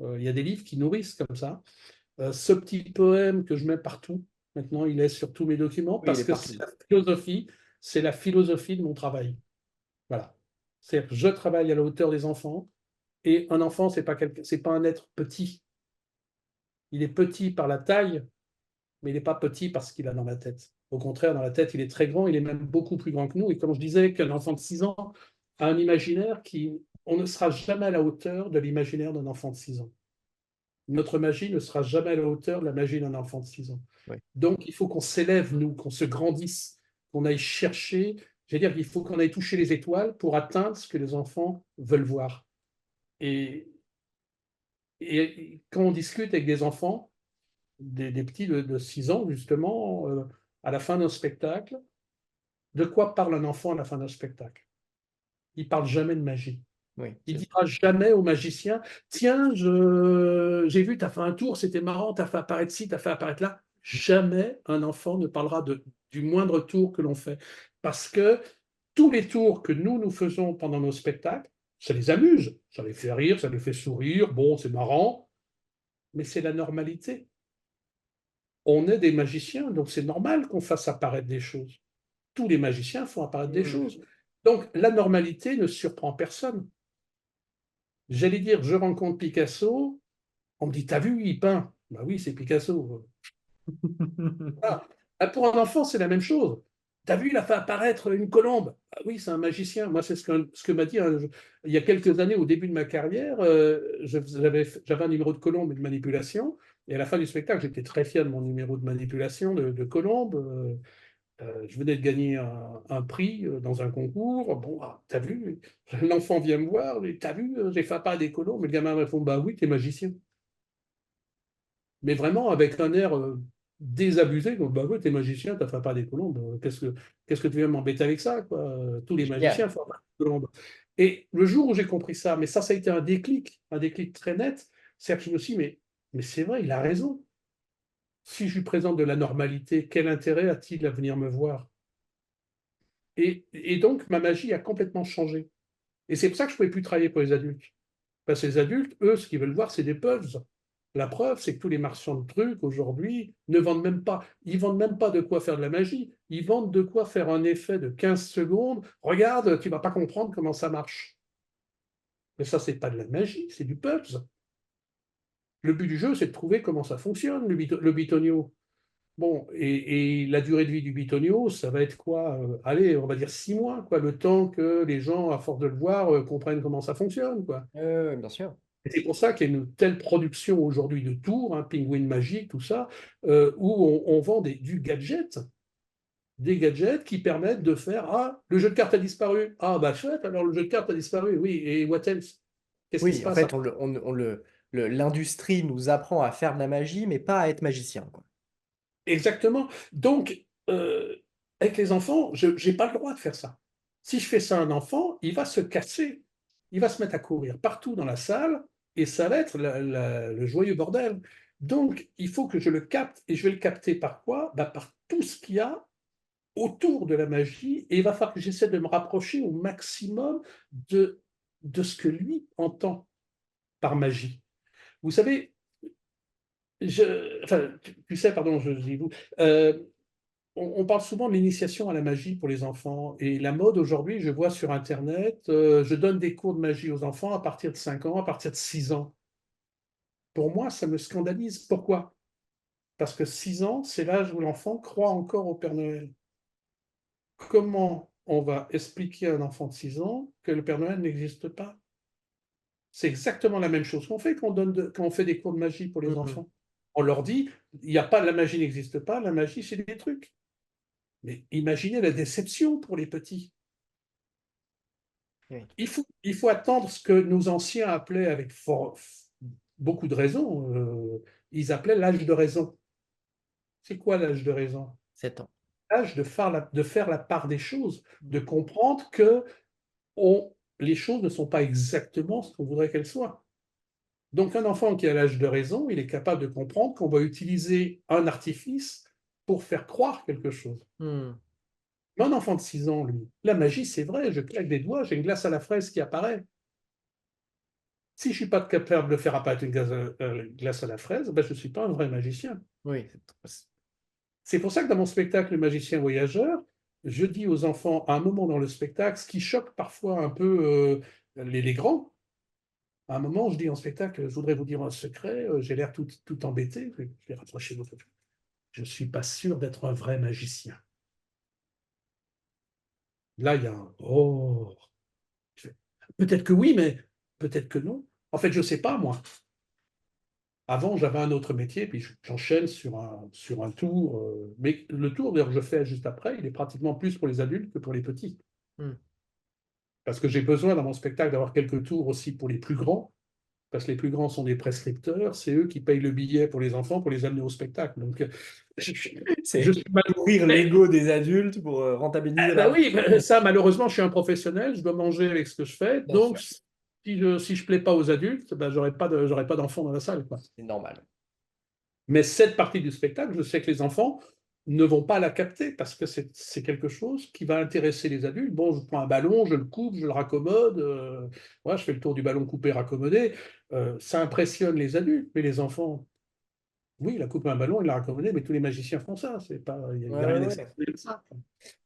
Il y a des livres qui nourrissent comme ça. Ce petit poème que je mets partout, maintenant il est sur tous mes documents, Oui, il parce est que partout. c'est la philosophie de mon travail. Voilà. C'est-à-dire que je travaille à la hauteur des enfants, et un enfant, c'est pas un être petit. Il est petit par la taille, mais il n'est pas petit parce qu'il a dans la tête. Au contraire, dans la tête, il est très grand, il est même beaucoup plus grand que nous. Et comme je disais, qu'un enfant de 6 ans a un imaginaire on ne sera jamais à la hauteur de l'imaginaire d'un enfant de 6 ans. Notre magie ne sera jamais à la hauteur de la magie d'un enfant de 6 ans. Oui. Donc, il faut qu'on s'élève, nous, qu'on se grandisse, qu'on aille chercher, j'allais dire qu'il faut qu'on aille toucher les étoiles pour atteindre ce que les enfants veulent voir. Et, et quand on discute avec des enfants, des petits de 6 ans, justement, à la fin d'un spectacle, de quoi parle un enfant à la fin d'un spectacle? Il parle jamais de magie. Oui, Il c'est ça. dira jamais au magicien, tiens, j'ai vu, tu as fait un tour, c'était marrant, tu as fait apparaître ci, tu as fait apparaître là. Jamais un enfant ne parlera du moindre tour que l'on fait. Parce que tous les tours que nous faisons pendant nos spectacles, ça les amuse, ça les fait rire, ça les fait sourire, bon, c'est marrant, mais c'est la normalité. On est des magiciens, donc c'est normal qu'on fasse apparaître des choses. Tous les magiciens font apparaître des Mm. choses. Donc la normalité ne surprend personne. J'allais dire, je rencontre Picasso, on me dit, t'as vu, il peint. Ben oui, c'est Picasso. Ah. Ah, pour un enfant, c'est la même chose. T'as vu, il a fait apparaître une colombe. Ah oui, c'est un magicien. Moi, c'est ce que m'a dit il y a quelques années, au début de ma carrière, j'avais un numéro de colombe et de manipulation. Et à la fin du spectacle, j'étais très fier de mon numéro de manipulation de colombe. Je venais de gagner un prix dans un concours. Bon, ah, t'as vu, l'enfant vient me voir, t'as vu, j'ai fait apparaître des colombes. Mais le gamin me répond, bah oui, t'es magicien. Mais vraiment avec un air désabusé, donc bah ouais, t'es magicien, t'as fait pas des colombes, qu'est-ce que tu viens m'embêter avec ça, quoi? Tous les Génial. magiciens font pas des colombes. Et le jour où j'ai compris ça, mais ça a été un déclic très net, c'est que je me suis dit, mais c'est vrai, il a raison. Si je lui présente de la normalité, quel intérêt a-t-il à venir me voir? Et donc, ma magie a complètement changé. Et c'est pour ça que je ne pouvais plus travailler pour les adultes. Parce que les adultes, eux, ce qu'ils veulent voir, c'est des puzzles. La preuve, c'est que tous les marchands de trucs, aujourd'hui, ne vendent même pas. Ils vendent même pas de quoi faire de la magie. Ils vendent de quoi faire un effet de 15 secondes. Regarde, tu vas pas comprendre comment ça marche. Mais ça, c'est pas de la magie, c'est du puzzle. Le but du jeu, c'est de trouver comment ça fonctionne, le bitonio. Bon, et la durée de vie du bitonio, ça va être quoi? Allez, on va dire 6 mois, quoi, le temps que les gens, à force de le voir, comprennent comment ça fonctionne, quoi. Bien sûr. Et c'est pour ça qu'il y a une telle production aujourd'hui de tours, hein, Penguin Magic, tout ça, où on vend du gadget, des gadgets qui permettent de faire ah, le jeu de cartes a disparu. Ah, bah chouette, alors le jeu de cartes a disparu, oui, et what else? Qu'est-ce qui se Oui, en passe fait, après? l'industrie nous apprend à faire de la magie, mais pas à être magicien, quoi. Exactement. Donc, avec les enfants, je n'ai pas le droit de faire ça. Si je fais ça à un enfant, il va se casser. Il va se mettre à courir partout dans la salle et ça va être le joyeux bordel. Donc, il faut que je le capte et je vais le capter par quoi? Bah, par tout ce qu'il y a autour de la magie et il va falloir que j'essaie de me rapprocher au maximum de, de ce que lui entend par magie. Vous savez, enfin, tu sais, pardon, je dis vous, on parle souvent de l'initiation à la magie pour les enfants. Et la mode aujourd'hui, je vois sur Internet, je donne des cours de magie aux enfants à partir de 5 ans, à partir de 6 ans. Pour moi, ça me scandalise. Pourquoi? Parce que 6 ans, c'est l'âge où l'enfant croit encore au Père Noël. Comment on va expliquer à un enfant de 6 ans que le Père Noël n'existe pas? C'est exactement la même chose qu'on fait quand on fait des cours de magie pour les Mhm. enfants. On leur dit, il n'y a pas, la magie n'existe pas, la magie, c'est des trucs. Mais imaginez la déception pour les petits. Oui. Il faut attendre ce que nos anciens appelaient avec beaucoup de raison, ils appelaient l'âge de raison. C'est quoi l'âge de raison? 7 ans. L'âge de faire la part des choses, de comprendre que les choses ne sont pas exactement ce qu'on voudrait qu'elles soient. Donc un enfant qui a l'âge de raison, il est capable de comprendre qu'on va utiliser un artifice pour faire croire quelque chose. Hmm. Mais un enfant de 6 ans, lui, la magie, c'est vrai, je claque des doigts, j'ai une glace à la fraise qui apparaît. Si je ne suis pas capable de faire apparaître une glace à la fraise, ben je ne suis pas un vrai magicien. Oui. C'est pour ça que dans mon spectacle Le magicien voyageur, je dis aux enfants à un moment dans le spectacle, ce qui choque parfois un peu les grands, à un moment, je dis en spectacle, je voudrais vous dire un secret, j'ai l'air tout embêté, je vais rapprocher votre. Je ne suis pas sûr d'être un vrai magicien. Là, il y a un oh. Peut-être que oui, mais peut-être que non. En fait, je ne sais pas, moi. Avant, j'avais un autre métier, puis j'enchaîne sur un tour. Mais le tour, d'ailleurs, que je fais juste après, il est pratiquement plus pour les adultes que pour les petits. Hmm. Parce que j'ai besoin dans mon spectacle d'avoir quelques tours aussi pour les plus grands, parce que les plus grands sont des prescripteurs, c'est eux qui payent le billet pour les enfants pour les amener au spectacle. Donc, je, je C'est suis mal. nourrir l'ego des adultes pour rentabiliser Ben l'argent. oui, ben ça, malheureusement, je suis un professionnel, je dois manger avec ce que je fais. Bien Donc, sûr, si je plais pas aux adultes, ben, j'aurai pas d'enfants dans la salle, quoi. c'est normal. Mais cette partie du spectacle, je sais que les enfants ne vont pas la capter parce que c'est quelque chose qui va intéresser les adultes. Bon, je prends un ballon, je le coupe, je le raccommode, voilà, je fais le tour du ballon coupé, raccommodé. Ça impressionne les adultes, mais les enfants, oui, il a coupé un ballon, il l'a raccommodé, mais tous les magiciens font ça. C'est pas, il Ouais, n'y a rien ouais, ouais. d'exceptionnel de ça.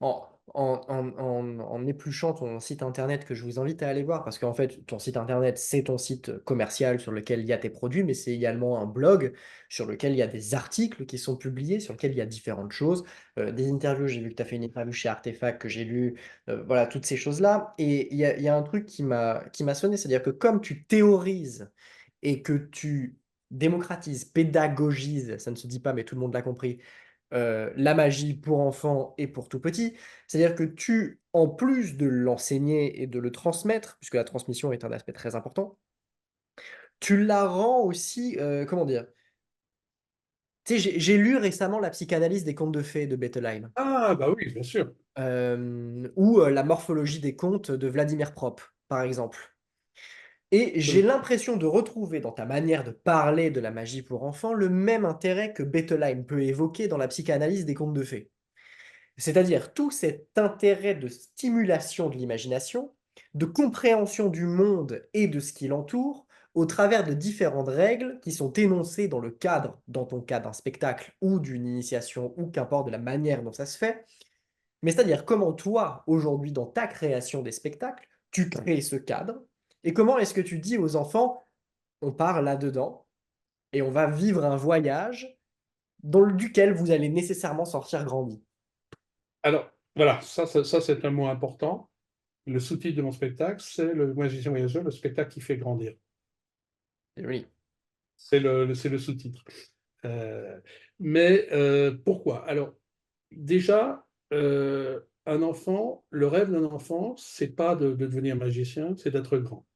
En épluchant ton site internet que je vous invite à aller voir, parce qu'en fait, ton site internet, c'est ton site commercial sur lequel il y a tes produits, mais c'est également un blog sur lequel il y a des articles qui sont publiés, sur lequel il y a différentes choses, des interviews. J'ai vu que tu as fait une interview chez Artefact que j'ai lu, voilà, toutes ces choses-là. Et il y a un truc qui m'a sonné, c'est-à-dire que comme tu théorises et que tu démocratises, pédagogises, ça ne se dit pas, mais tout le monde l'a compris, la magie pour enfants et pour tout petit. C'est-à-dire que en plus de l'enseigner et de le transmettre, puisque la transmission est un aspect très important, tu la rends aussi, comment dire? Tu sais, j'ai lu récemment La psychanalyse des contes de fées de Bettelheim, Ah, bah oui, bien sûr. ou La morphologie des contes de Vladimir Prop. par exemple. Et j'ai absolument. l'impression de retrouver dans ta manière de parler de la magie pour enfants le même intérêt que Bettelheim peut évoquer dans la psychanalyse des contes de fées. C'est-à-dire tout cet intérêt de stimulation de l'imagination, de compréhension du monde et de ce qui l'entoure, au travers de différentes règles qui sont énoncées dans le cadre, dans ton cas d'un spectacle ou d'une initiation, ou qu'importe de la manière dont ça se fait, mais c'est-à-dire comment toi, aujourd'hui, dans ta création des spectacles, tu crées ce cadre, et comment est-ce que tu dis aux enfants, on part là-dedans, et on va vivre un voyage duquel vous allez nécessairement sortir grandi. Alors, voilà, ça c'est un mot important. Le sous-titre de mon spectacle, c'est Le magicien voyageur, le spectacle qui fait grandir. C'est joli. C'est le sous-titre. Euh, mais pourquoi? Alors, déjà, un enfant, le rêve d'un enfant, c'est pas de devenir magicien, c'est d'être grand.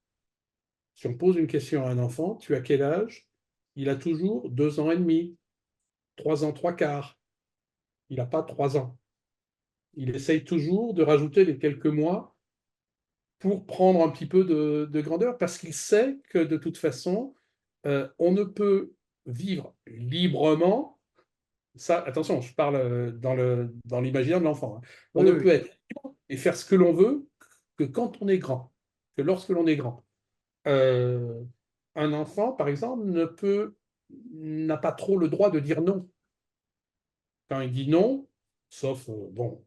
Si on pose une question à un enfant, tu as quel âge? Il a toujours 2 ans et demi, 3 ans, trois quarts. Il n'a pas 3 ans. Il essaye toujours de rajouter les quelques mois pour prendre un petit peu de grandeur parce qu'il sait que de toute façon, on ne peut vivre librement. Ça, attention, je parle dans l'imaginaire de l'enfant, hein. On Oui, ne oui, peut oui. être libre et faire ce que l'on veut que quand on est grand, que lorsque l'on est grand. Euh, un enfant, par exemple, n'a pas trop le droit de dire non. Quand il dit non, sauf, bon,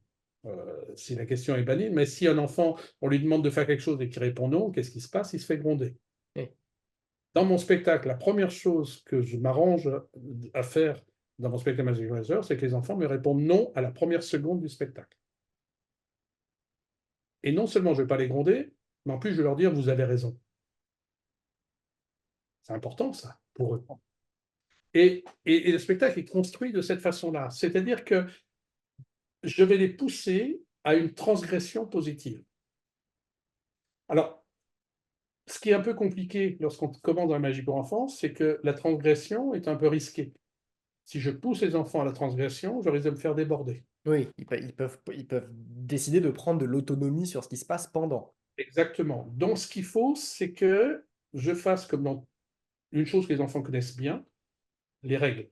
si la question est bannie, mais si un enfant, on lui demande de faire quelque chose et qu'il répond non, qu'est-ce qui se passe? Il se fait gronder. Oui. Dans mon spectacle, la première chose que je m'arrange à faire dans mon spectacle Magic Razor, c'est que les enfants me répondent non à la première seconde du spectacle. Et non seulement je ne vais pas les gronder, mais en plus je vais leur dire, vous avez raison. C'est important ça, pour eux. Et le spectacle est construit de cette façon-là. C'est-à-dire que je vais les pousser à une transgression positive. Alors, ce qui est un peu compliqué lorsqu'on commence dans la magie pour enfants, c'est que la transgression est un peu risquée. Si je pousse les enfants à la transgression, je risque de me faire déborder. Oui, ils peuvent décider de prendre de l'autonomie sur ce qui se passe pendant. Exactement. Donc, ce qu'il faut, c'est que je fasse comme dans une chose que les enfants connaissent bien, les règles.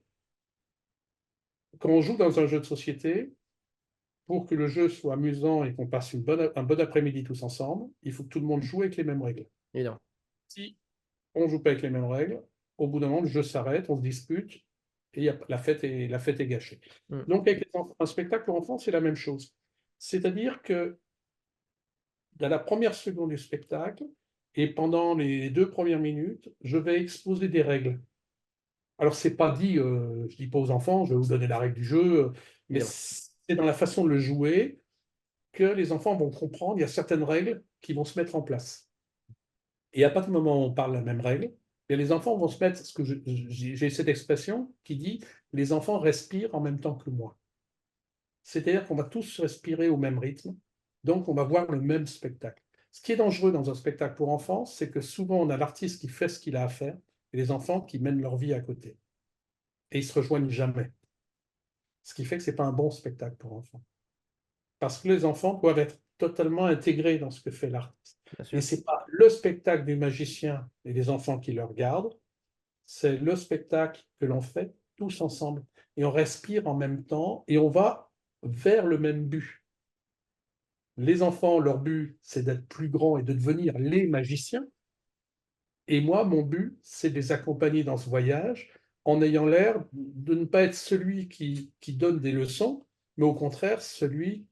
Quand on joue dans un jeu de société, pour que le jeu soit amusant et qu'on passe un bon après-midi tous ensemble, il faut que tout le monde joue avec les mêmes règles. Évidemment. Si on ne joue pas avec les mêmes règles, au bout d'un moment, le jeu s'arrête, on se dispute et la fête est gâchée. Mm. Donc, avec un spectacle pour enfants, c'est la même chose. C'est-à-dire que dans la première seconde du spectacle et pendant les 2 premières minutes, je vais exposer des règles. Alors, c'est pas dit, je dis pas aux enfants, je vais vous donner la règle du jeu, mais Évidemment. c'est dans la façon de le jouer que les enfants vont comprendre, il y a certaines règles qui vont se mettre en place. Et à partir du moment où on parle la même règle, et les enfants vont se mettre, ce que j'ai cette expression qui dit, les enfants respirent en même temps que moi. C'est-à-dire qu'on va tous respirer au même rythme, donc on va voir le même spectacle. Ce qui est dangereux dans un spectacle pour enfants, c'est que souvent on a l'artiste qui fait ce qu'il a à faire et les enfants qui mènent leur vie à côté. Et ils se rejoignent jamais. Ce qui fait que ce n'est pas un bon spectacle pour enfants. Parce que les enfants doivent être totalement intégrés dans ce que fait l'artiste. Bien Et sûr. ce n'est pas le spectacle du magicien et des enfants qui le regardent, c'est le spectacle que l'on fait tous ensemble. Et on respire en même temps et on va vers le même but. Les enfants, leur but, c'est d'être plus grands et de devenir les magiciens. Et moi, mon but, c'est de les accompagner dans ce voyage en ayant l'air de ne pas être celui qui donne des leçons, mais au contraire, celui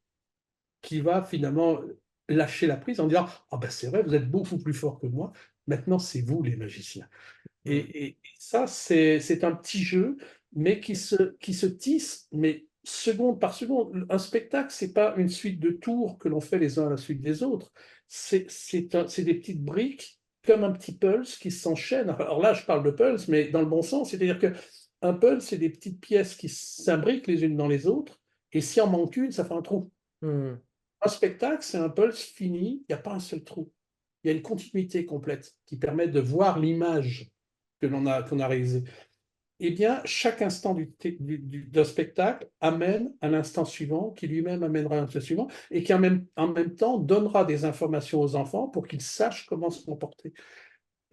qui va finalement lâcher la prise en disant ah ben c'est vrai, vous êtes beaucoup plus fort que moi, maintenant c'est vous les magiciens. Mm. Et ça, c'est un petit jeu, mais qui se tisse, mais seconde par seconde. Un spectacle, c'est pas une suite de tours que l'on fait les uns à la suite des autres. C'est des petites briques, comme un petit pulse qui s'enchaînent. Alors là, je parle de pulse, mais dans le bon sens, c'est-à-dire que un pulse, c'est des petites pièces qui s'imbriquent les unes dans les autres, et si en manque une, ça fait un trou. Mm. Un spectacle, c'est un pulse fini, il n'y a pas un seul trou. Il y a une continuité complète qui permet de voir l'image qu'on a réalisée. eh bien, chaque instant d'un spectacle amène à l'instant suivant, qui lui-même amènera à l'instant suivant, et qui en même temps donnera des informations aux enfants pour qu'ils sachent comment se comporter.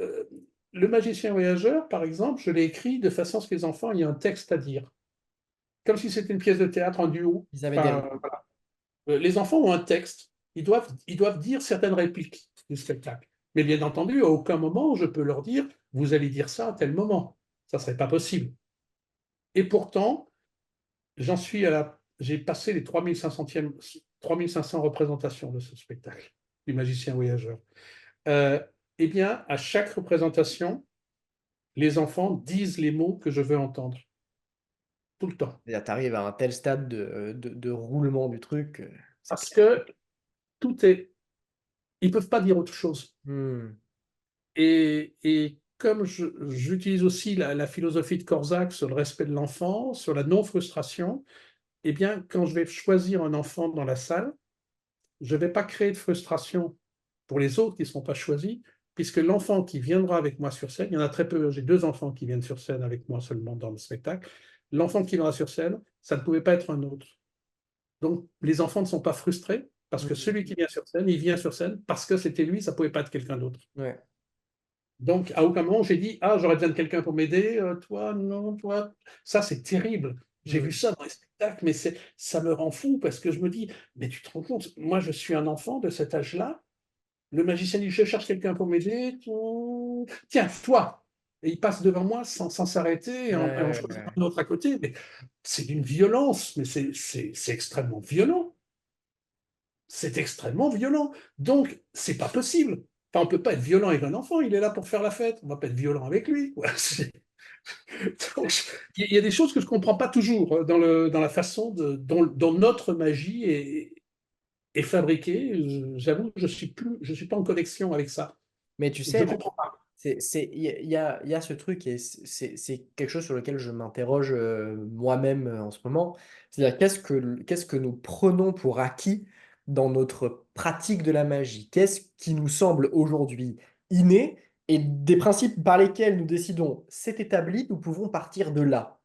Euh, le magicien voyageur, par exemple, je l'ai écrit de façon à ce que les enfants aient un texte à dire, comme si c'était une pièce de théâtre en duo. Ils avaient des Enfin, règles. les enfants ont un texte, ils doivent dire certaines répliques du spectacle. Mais bien entendu, à aucun moment je peux leur dire, vous allez dire ça à tel moment. Ça ne serait pas possible. Et pourtant, j'ai passé les 3500 représentations de ce spectacle, du magicien voyageur. Euh, eh bien, à chaque représentation, les enfants disent les mots que je veux entendre, tout le temps. Tu arrives à un tel stade de roulement du truc, c'est Parce clair. que tout est... Ils ne peuvent pas dire autre chose. Hmm. Et comme j'utilise aussi la philosophie de Korczak sur le respect de l'enfant, sur la non-frustration, eh bien, quand je vais choisir un enfant dans la salle, je ne vais pas créer de frustration pour les autres qui ne seront pas choisis, puisque l'enfant qui viendra avec moi sur scène, il y en a très peu, j'ai 2 enfants qui viennent sur scène avec moi seulement dans le spectacle, l'enfant qui viendra sur scène, ça ne pouvait pas être un autre. Donc, les enfants ne sont pas frustrés, parce que Hmm. celui qui vient sur scène, il vient sur scène parce que c'était lui, ça ne pouvait pas être quelqu'un d'autre. Ouais. Donc, à aucun moment, j'ai dit, ah, j'aurais besoin de quelqu'un pour m'aider, toi, non, toi. Ça, c'est terrible. J'ai vu Hmm. ça dans les spectacles, mais ça me rend fou parce que je me dis, mais tu te rends compte, moi, je suis un enfant de cet âge-là. Le magicien dit, je cherche quelqu'un pour m'aider. Tiens, toi. Et il passe devant moi sans s'arrêter et en Ouais, choisissant ouais. un autre à côté. Mais c'est d'une violence, mais c'est extrêmement violent. C'est extrêmement violent. Donc, c'est pas possible. Enfin, on peut pas être violent avec un enfant, il est là pour faire la fête. On va pas être violent avec lui. Ouais, donc, il y a des choses que je comprends pas toujours dans la façon dont notre magie est fabriquée. J'avoue, je suis pas en connexion avec ça. Mais tu Je sais, comprends pas. il y a ce truc et c'est quelque chose sur lequel je m'interroge moi-même en ce moment. C'est-à-dire, qu'est-ce que nous prenons pour acquis dans notre pratique de la magie? Qu'est-ce qui nous semble aujourd'hui inné et des principes par lesquels nous décidons, c'est établi, nous pouvons partir de là.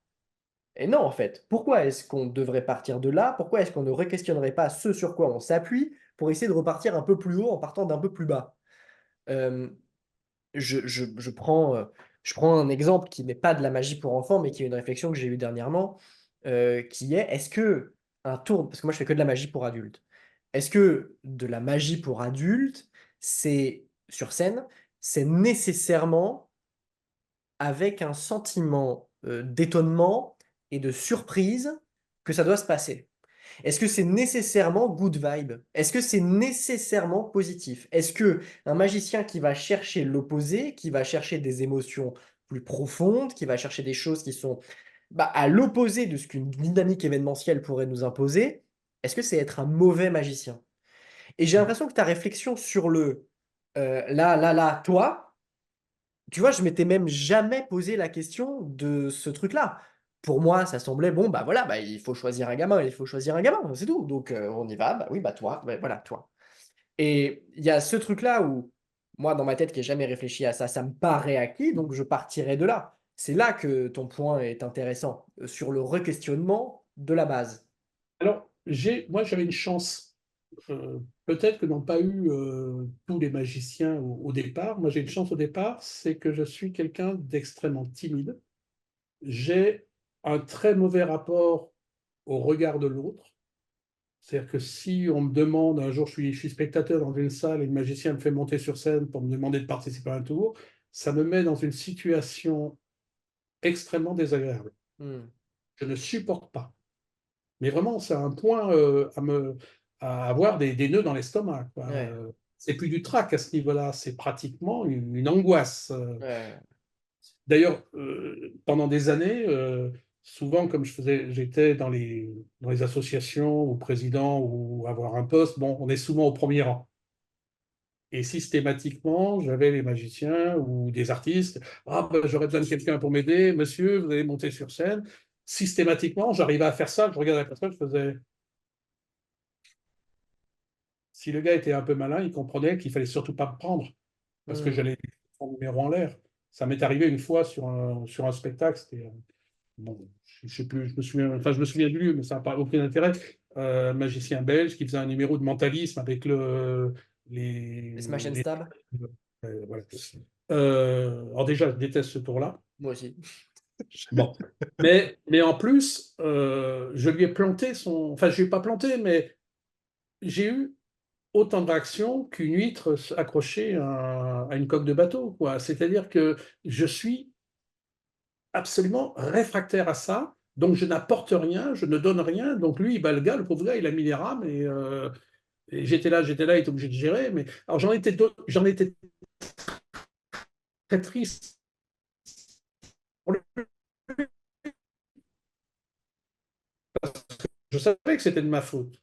Et non, en fait. Pourquoi est-ce qu'on devrait partir de là? Pourquoi est-ce qu'on ne re-questionnerait pas ce sur quoi on s'appuie pour essayer de repartir un peu plus haut en partant d'un peu plus bas? Euh, je prends un exemple qui n'est pas de la magie pour enfants, mais qui est une réflexion que j'ai eue dernièrement, qui est, est-ce que un tour, parce que moi je fais que de la magie pour adultes, est-ce que de la magie pour adultes, c'est sur scène, c'est nécessairement avec un sentiment d'étonnement et de surprise que ça doit se passer? Est-ce que c'est nécessairement good vibe? Est-ce que c'est nécessairement positif? Est-ce que un magicien qui va chercher l'opposé, qui va chercher des émotions plus profondes, qui va chercher des choses qui sont à l'opposé de ce qu'une dynamique événementielle pourrait nous imposer, est-ce que c'est être un mauvais magicien? Et j'ai l'impression que ta réflexion sur le toi, tu vois, je m'étais même jamais posé la question de ce truc-là. Pour moi, ça semblait bon, bah voilà, bah, il faut choisir un gamin, il faut choisir un gamin, c'est tout. Donc on y va, bah oui, bah toi, bah, voilà, toi. Et il y a ce truc-là où, moi, dans ma tête qui n'ai jamais réfléchi à ça, ça me paraît acquis, donc je partirai de là. C'est là que ton point est intéressant, sur le re-questionnement de la base. Alors, moi, j'avais une chance. Peut-être que n'ont pas eu tous les magiciens au départ. Moi, j'ai une chance au départ, c'est que je suis quelqu'un d'extrêmement timide. J'ai un très mauvais rapport au regard de l'autre. C'est-à-dire que si on me demande, un jour je suis spectateur dans une salle et le magicien me fait monter sur scène pour me demander de participer à un tour, ça me met dans une situation extrêmement désagréable. Hmm. Je ne supporte pas. Mais vraiment, c'est un point à avoir des nœuds dans l'estomac, quoi. Ouais, C'est plus du trac à ce niveau-là, c'est pratiquement une angoisse. ouais. D'ailleurs, pendant des années, souvent, comme j'étais dans les associations ou président ou avoir un poste, bon, on est souvent au premier rang. Et systématiquement, j'avais les magiciens ou des artistes. Ah, ben, j'aurais besoin de quelqu'un pour m'aider. Monsieur, vous allez monter sur scène. Systématiquement, j'arrivais à faire ça. Je regardais la personne, je faisais. Si le gars était un peu malin, il comprenait qu'il fallait surtout pas me prendre parce que Hmm. j'allais son numéro en l'air. Ça m'est arrivé une fois sur un spectacle, c'était, bon, je sais plus, je me souviens du lieu, mais ça n'a pas aucun intérêt. Un magicien belge qui faisait un numéro de mentalisme avec Les Smash and les Stab? voilà. Alors déjà, je déteste ce tour-là. Moi aussi. Bon. Mais en plus, je lui ai planté son. Enfin, je lui ai pas planté, mais j'ai eu autant de réactions qu'une huître accrochée à une coque de bateau, quoi. C'est-à-dire que je suis absolument réfractaire à ça, donc je n'apporte rien, je ne donne rien. Donc lui, bah, le pauvre gars, il a mis les rames et j'étais là, il était obligé de gérer. Mais alors j'en étais très triste. Je savais que c'était de ma faute.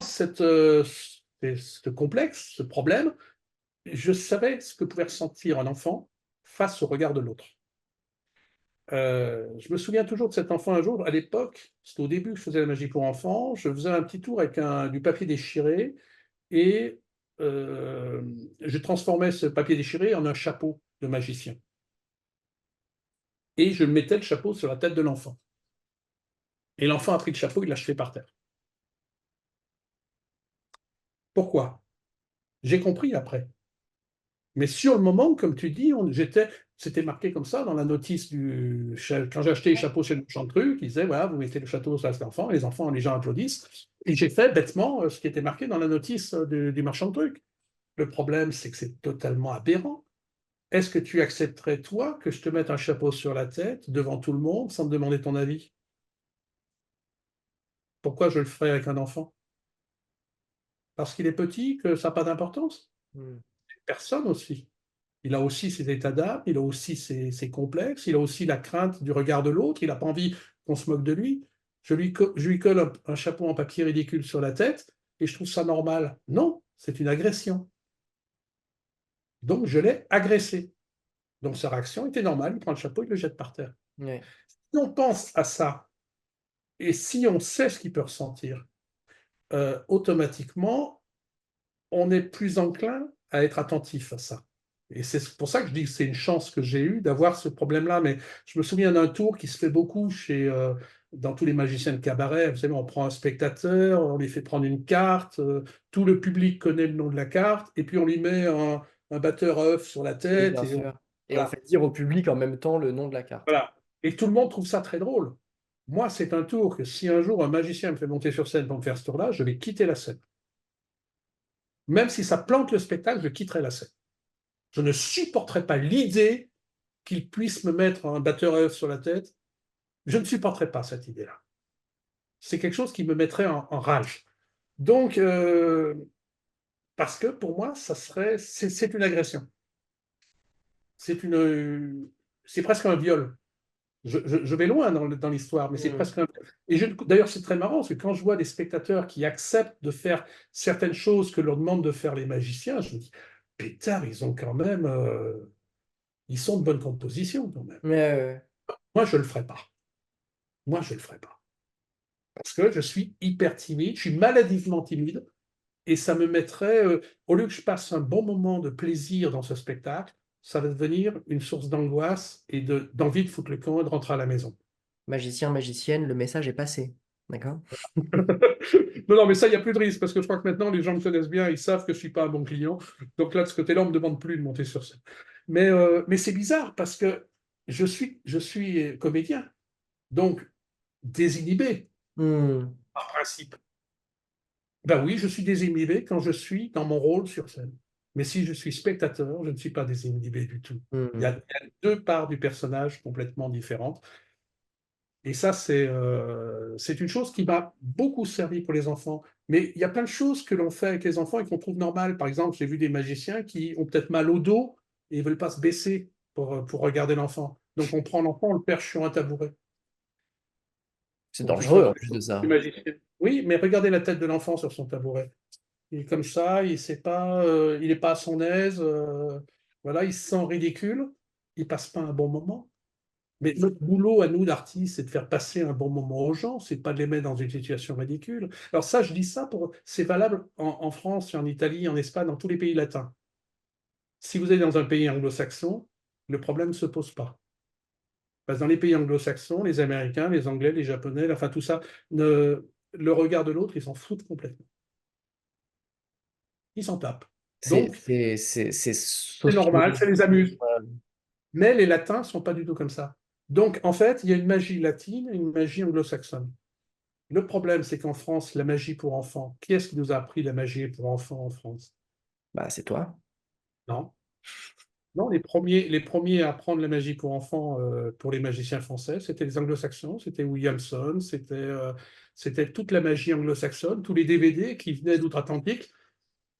Ce complexe, ce problème, je savais ce que pouvait ressentir un enfant face au regard de l'autre. Je me souviens toujours de cet enfant un jour, à l'époque, c'était au début que je faisais la magie pour enfants, je faisais un petit tour avec du papier déchiré et je transformais ce papier déchiré en un chapeau de magicien. Et je mettais le chapeau sur la tête de l'enfant. Et l'enfant a pris le chapeau, il l'a jeté par terre. Pourquoi? J'ai compris après. Mais sur le moment, comme tu dis, c'était marqué comme ça dans la notice quand j'ai acheté les chapeaux chez le marchand de trucs, ils disaient, voilà, vous mettez le chapeau sur cet enfant, et les gens applaudissent. Et j'ai fait bêtement ce qui était marqué dans la notice du marchand de trucs. Le problème, c'est que c'est totalement aberrant. Est-ce que tu accepterais, toi, que je te mette un chapeau sur la tête devant tout le monde sans te demander ton avis? Pourquoi je le ferais avec un enfant? Parce qu'il est petit, que ça n'a pas d'importance? Hmm. Personne aussi. Il a aussi ses états d'âme, il a aussi ses complexes, il a aussi la crainte du regard de l'autre, il n'a pas envie qu'on se moque de lui. Je lui colle un chapeau en papier ridicule sur la tête et je trouve ça normal. Non, c'est une agression. Donc je l'ai agressé. Donc sa réaction était normale, il prend le chapeau, il le jette par terre. Ouais. Si on pense à ça et si on sait ce qu'il peut ressentir, automatiquement, on est plus enclin à être attentif à ça. Et c'est pour ça que je dis que c'est une chance que j'ai eue d'avoir ce problème-là. Mais je me souviens d'un tour qui se fait beaucoup dans tous les magiciens de cabaret. Vous savez, on prend un spectateur, on lui fait prendre une carte, tout le public connaît le nom de la carte, et puis on lui met un batteur à œuf sur la Oui, tête. bien sûr. Et on Voilà, fait dire au public en même temps le nom de la carte. voilà. Et tout le monde trouve ça très drôle. Moi, c'est un tour que si un jour un magicien me fait monter sur scène pour me faire ce tour-là, je vais quitter la scène. Même si ça plante le spectacle, je quitterai la scène. Je ne supporterai pas l'idée qu'il puisse me mettre un batteur à œufs sur la tête. Je ne supporterai pas cette idée-là. C'est quelque chose qui me mettrait en rage. Donc, parce que pour moi, c'est une agression. C'est presque un viol. Je vais loin dans l'histoire, mais c'est Hmm. presque un. Et d'ailleurs, c'est très marrant, parce que quand je vois des spectateurs qui acceptent de faire certaines choses que leur demandent de faire les magiciens, je me dis, pétard, ils ont quand même. Ils sont de bonne composition, quand même. Mais Moi, je ne le ferai pas. Moi, je ne le ferai pas. Parce que je suis hyper timide, je suis maladivement timide, et ça me mettrait, au lieu que je passe un bon moment de plaisir dans ce spectacle, ça va devenir une source d'angoisse et d'envie de foutre le camp et de rentrer à la maison. magicien, magicienne, le message est passé. D'accord? Non, non, mais ça, il n'y a plus de risque, parce que je crois que maintenant, les gens me connaissent bien, ils savent que je ne suis pas un bon client. Donc là, de ce côté-là, on ne me demande plus de monter sur scène. Mais c'est bizarre, parce que je suis comédien, donc désinhibé, Hmm. par principe. Ben oui, je suis désinhibé quand je suis dans mon rôle sur scène. Mais si je suis spectateur, je ne suis pas désinhibé du tout. Il y a, Hmm. il y a deux parts du personnage complètement différentes. Et ça, c'est une chose qui m'a beaucoup servi pour les enfants. Mais il y a plein de choses que l'on fait avec les enfants et qu'on trouve normales. Par exemple, j'ai vu des magiciens qui ont peut-être mal au dos et ils ne veulent pas se baisser pour regarder l'enfant. Donc on prend l'enfant, on le perche sur un tabouret. C'est Donc il dangereux faut en plus de le ça. magicien. Oui, mais regardez la tête de l'enfant sur son tabouret. Il est comme ça, il n'est pas à son aise, voilà, il se sent ridicule, il passe pas un bon moment. Mais notre boulot à nous, d'artistes, c'est de faire passer un bon moment aux gens, c'est pas de les mettre dans une situation ridicule. Alors ça, je dis ça c'est valable en France, en Italie, en Espagne, dans tous les pays latins. Si vous êtes dans un pays anglo-saxon, le problème ne se pose pas. Parce que dans les pays anglo-saxons, les Américains, les Anglais, les Japonais, enfin tout ça, le regard de l'autre, ils s'en foutent complètement. Ils s'en tapent. Donc, C'est c'est normal, ça sociologique. les amuse. Mais les Latins ne sont pas du tout comme ça. Donc, en fait, il y a une magie latine et une magie anglo-saxonne. Le problème, c'est qu'en France, la magie pour enfants, qui est-ce qui nous a appris la magie pour enfants en France? Bah, c'est toi. Non. Non, les premiers à apprendre la magie pour enfants, pour les magiciens français, c'était les anglo-saxons, c'était Williamson, c'était toute la magie anglo-saxonne, tous les DVD qui venaient d'outre-Atlantique,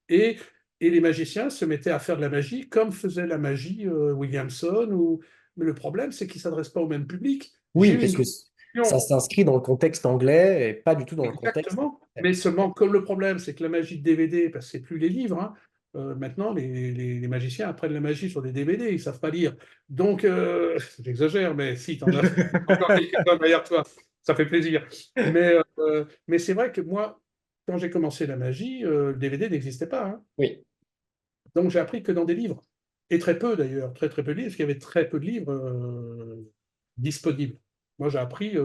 et, et les magiciens se mettaient à faire de la magie comme faisait la magie Williamson. Mais le problème, c'est qu'ils ne s'adressent pas au même public. J'ai Oui, eu parce une que ça conversation. s'inscrit dans le contexte anglais et pas du tout dans le contexte Exactement. français. Mais seulement, comme le problème, c'est que la magie de DVD, parce que c'est plus les livres, hein, maintenant, les magiciens apprennent la magie sur des DVD, ils ne savent pas lire. Donc, j'exagère, mais si, tu en as encore quelques-uns derrière toi, ça fait plaisir. Mais c'est vrai que moi, quand j'ai commencé la magie, le DVD n'existait pas, hein. Oui. Donc, j'ai appris que dans des livres. Et très peu, d'ailleurs, très très peu de livres, parce qu'il y avait très peu de livres disponibles. Moi, j'ai appris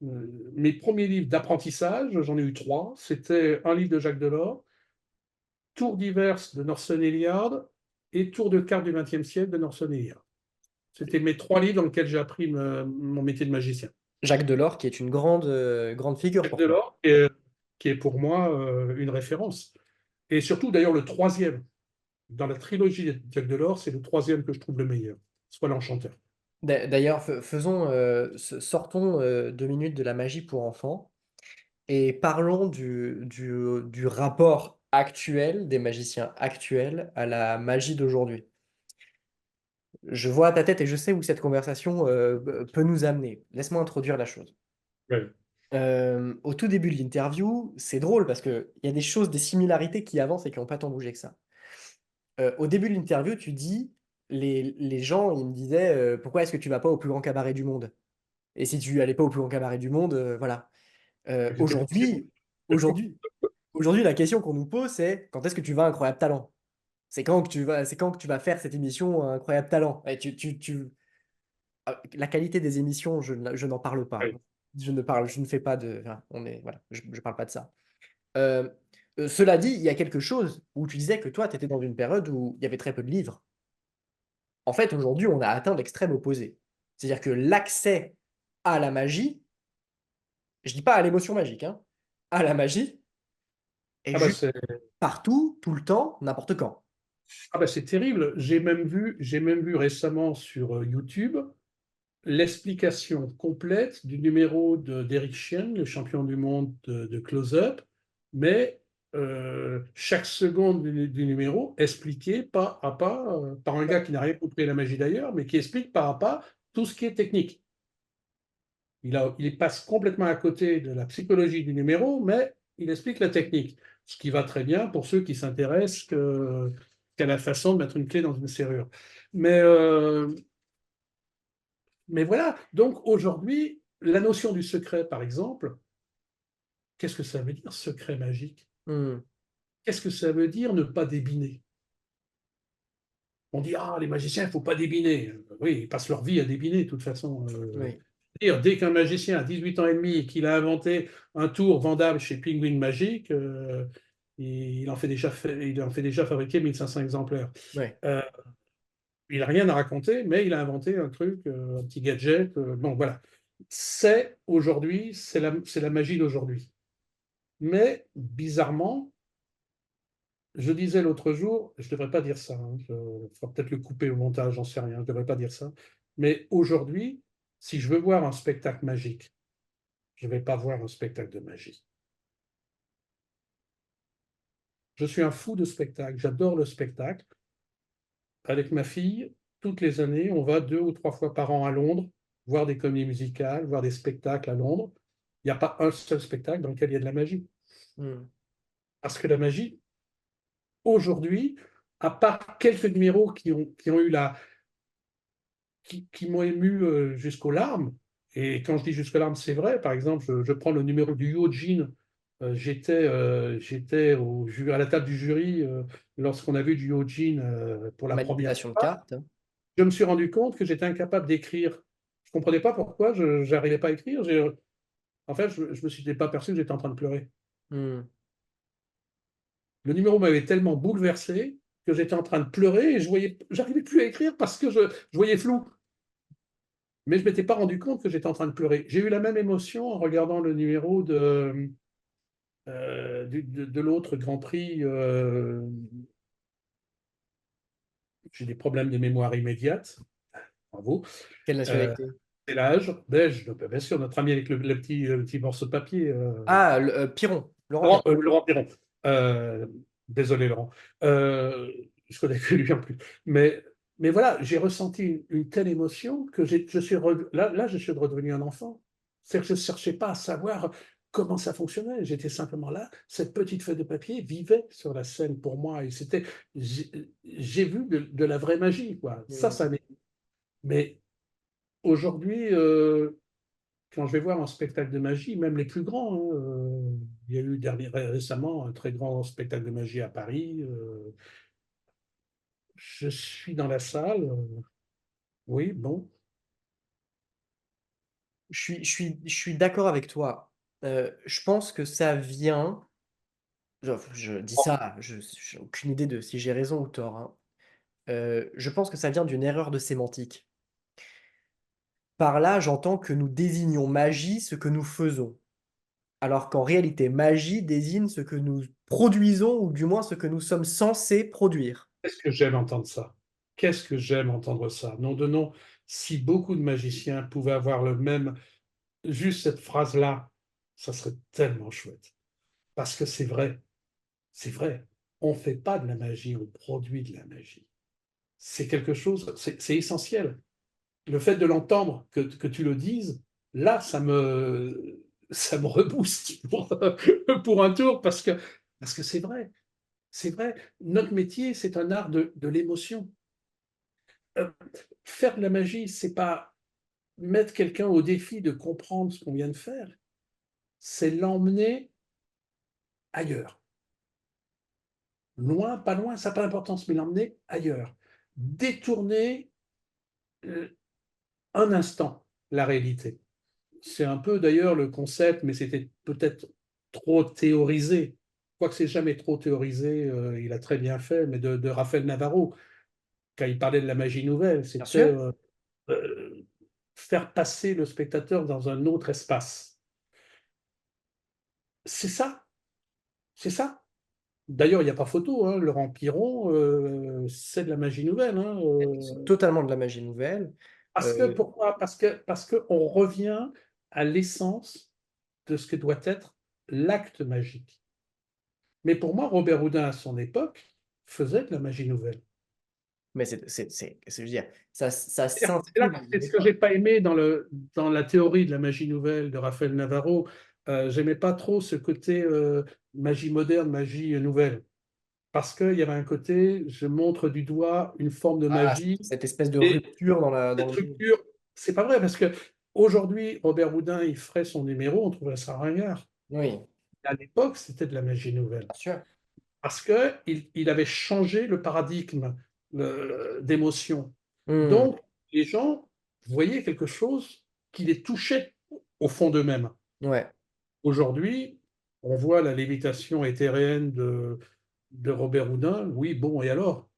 mes premiers livres d'apprentissage, j'en ai eu trois. C'était un livre de Jacques Delors, Tours diverses de Norson Eliard et Tours de cartes du XXe siècle de Norson Eliard. C'était mes trois livres dans lesquels j'ai appris mon métier de magicien. Jacques Delors, qui est une grande figure Jacques pour toi. Delors, qui est pour moi une référence. Et surtout, d'ailleurs, le troisième. Dans la trilogie de Jacques Delors, c'est le troisième que je trouve le meilleur, soit l'Enchanteur. D'ailleurs, sortons 2 minutes de la magie pour enfants et parlons du rapport actuel des magiciens actuels à la magie d'aujourd'hui. Je vois ta tête et je sais où cette conversation peut nous amener. Laisse-moi introduire la chose. Ouais. Au tout début de l'interview, c'est drôle parce qu'il y a des choses, des similarités qui avancent et qui n'ont pas tant bougé que ça. Au début de l'interview, tu dis, les gens, ils me disaient, pourquoi est-ce que tu vas pas au plus grand cabaret du monde? Et si tu allais pas au plus grand cabaret du monde, voilà. J'étais obligé. Aujourd'hui, aujourd'hui, la question qu'on nous pose, c'est quand est-ce que tu vas à Incroyable Talent? C'est quand que tu vas faire cette émission Incroyable Talent? Et la qualité des émissions, je n'en parle pas. Ouais. Je ne fais pas de, enfin, voilà, je parle pas de ça. Euh, Cela dit, il y a quelque chose où tu disais que toi, tu étais dans une période où il y avait très peu de livres. En fait, aujourd'hui, on a atteint l'extrême opposé. C'est-à-dire que l'accès à la magie, je dis pas à l'émotion magique, hein, à la magie, est Ah bah juste c'est partout, tout le temps, n'importe quand. ah bah c'est terrible. J'ai même vu récemment sur YouTube l'explication complète du numéro d'Eric Chien, le champion du monde de close-up, mais chaque seconde du numéro expliqué pas à pas par un gars qui n'a rien compris à la magie d'ailleurs, mais qui explique pas à pas tout ce qui est technique. Il passe complètement à côté de la psychologie du numéro, mais il explique la technique, ce qui va très bien pour ceux qui s'intéressent qu'à la façon de mettre une clé dans une serrure. Mais, euh, mais voilà, donc aujourd'hui, la notion du secret, par exemple, qu'est-ce que ça veut dire, secret magique? Hmm, Qu'est-ce que ça veut dire ne pas débiner? On dit, ah, les magiciens, il ne faut pas débiner. Oui, ils passent leur vie à débiner, de toute façon. oui, Dès qu'un magicien a 18 ans et demi et qu'il a inventé un tour vendable chez Penguin Magic, il en fait déjà fabriquer 1500 exemplaires. oui. Euh, il n'a rien à raconter, mais il a inventé un truc, un petit gadget. Bon, voilà. C'est la magie d'aujourd'hui. Mais bizarrement, je disais l'autre jour, je ne devrais pas dire ça, hein, il faudra peut-être le couper au montage, j'en sais rien, je ne devrais pas dire ça. Mais aujourd'hui, si je veux voir un spectacle magique, je ne vais pas voir un spectacle de magie. Je suis un fou de spectacle, j'adore le spectacle. Avec ma fille, toutes les années, on va 2 ou 3 fois par an à Londres, voir des comédies musicales, voir des spectacles à Londres. Il n'y a pas un seul spectacle dans lequel il y a de la magie. Hmm. Parce que la magie, aujourd'hui, à part quelques numéros qui ont eu qui m'ont ému jusqu'aux larmes, et quand je dis jusqu'aux larmes, c'est vrai, par exemple, je prends le numéro du Yojin. J'étais à la table du jury lorsqu'on a vu du Yojin pour la première Manipulation de fois. cartes. Je me suis rendu compte que j'étais incapable d'écrire Je ne comprenais pas pourquoi je n'arrivais pas à écrire. En fait, je ne me suis pas aperçu que j'étais en train de pleurer. Mmh. Le numéro m'avait tellement bouleversé que j'étais en train de pleurer et j'arrivais plus à écrire parce que je voyais flou. Mais je ne m'étais pas rendu compte que j'étais en train de pleurer. J'ai eu la même émotion en regardant le numéro de l'autre Grand Prix. J'ai des problèmes de mémoire immédiate. Bravo. Quelle Euh, nationalité? c'est l'âge belge, bien sûr, notre ami avec le petit morceau de papier. Ah, Piron, Laurent Piron. Laurent Piron. Euh, Désolé, Laurent. Je connais que lui en plus. Mais, mais voilà, j'ai ressenti une telle émotion que là, je suis redevenu un enfant. C'est-à-dire que je ne cherchais pas à savoir comment ça fonctionnait. J'étais simplement là. Cette petite feuille de papier vivait sur la scène pour moi. Et j'ai vu de la vraie magie, quoi. Mmh. Mais aujourd'hui, quand je vais voir un spectacle de magie, même les plus grands, hein, il y a eu récemment un très grand spectacle de magie à Paris. Je suis dans la salle, oui, bon, Je suis d'accord avec toi. Je pense que ça vient je dis ça, je j'ai aucune idée de si j'ai raison ou tort, hein. Je pense que ça vient d'une erreur de sémantique. Par là, j'entends que nous désignons magie ce que nous faisons, alors qu'en réalité, magie désigne ce que nous produisons ou du moins ce que nous sommes censés produire. qu'est-ce que j'aime entendre ça? Qu'est-ce que j'aime entendre ça? Nom de nom, si beaucoup de magiciens pouvaient avoir le même, juste cette phrase-là, ça serait tellement chouette. Parce que c'est vrai. On ne fait pas de la magie, on produit de la magie. C'est quelque chose, c'est essentiel. Le fait de l'entendre, que tu le dises, là, ça me rebooste pour un tour parce que c'est vrai. C'est vrai. Notre métier, c'est un art de l'émotion. Euh, Faire de la magie, c'est pas mettre quelqu'un au défi de comprendre ce qu'on vient de faire, c'est l'emmener ailleurs. Loin, pas loin, ça n'a pas d'importance, mais l'emmener ailleurs. Détourner euh, un instant la réalité. C'est un peu d'ailleurs le concept, mais c'était peut-être trop théorisé. Quoique c'est jamais trop théorisé, il a très bien fait, mais de Raphaël Navarro, quand il parlait de la magie nouvelle, Bien c'était sûr. euh, faire passer le spectateur dans un autre espace. C'est ça, c'est ça. D'ailleurs, il n'y a pas photo, hein, Laurent Piron, c'est de la magie nouvelle. Hein, C'est totalement de la magie nouvelle. pourquoi? Parce que on revient à l'essence de ce que doit être l'acte magique. Mais pour moi, Robert Houdin, à son époque, faisait de la magie nouvelle. Mais je veux dire, ça C'est là s'inscrit que dans c'est une ce que époque. j'ai pas aimé dans la théorie de la magie nouvelle de Raphaël Navarro. J'aimais pas trop ce côté magie moderne, magie nouvelle. Parce qu'il y avait un côté, je montre du doigt une forme de Ah, magie, cette espèce de et rupture dans cette le jeu. rupture, c'est pas vrai, parce que aujourd'hui, Robert Houdin, il ferait son numéro, on trouverait ça ringard. Oui, À l'époque, c'était de la magie nouvelle. bien sûr. Parce qu'il avait changé le paradigme d'émotion. Mmh. Donc, les gens voyaient quelque chose qui les touchait au fond d'eux-mêmes. Ouais. Aujourd'hui, on voit la lévitation éthéréenne de Robert Houdin. Oui, bon, et alors?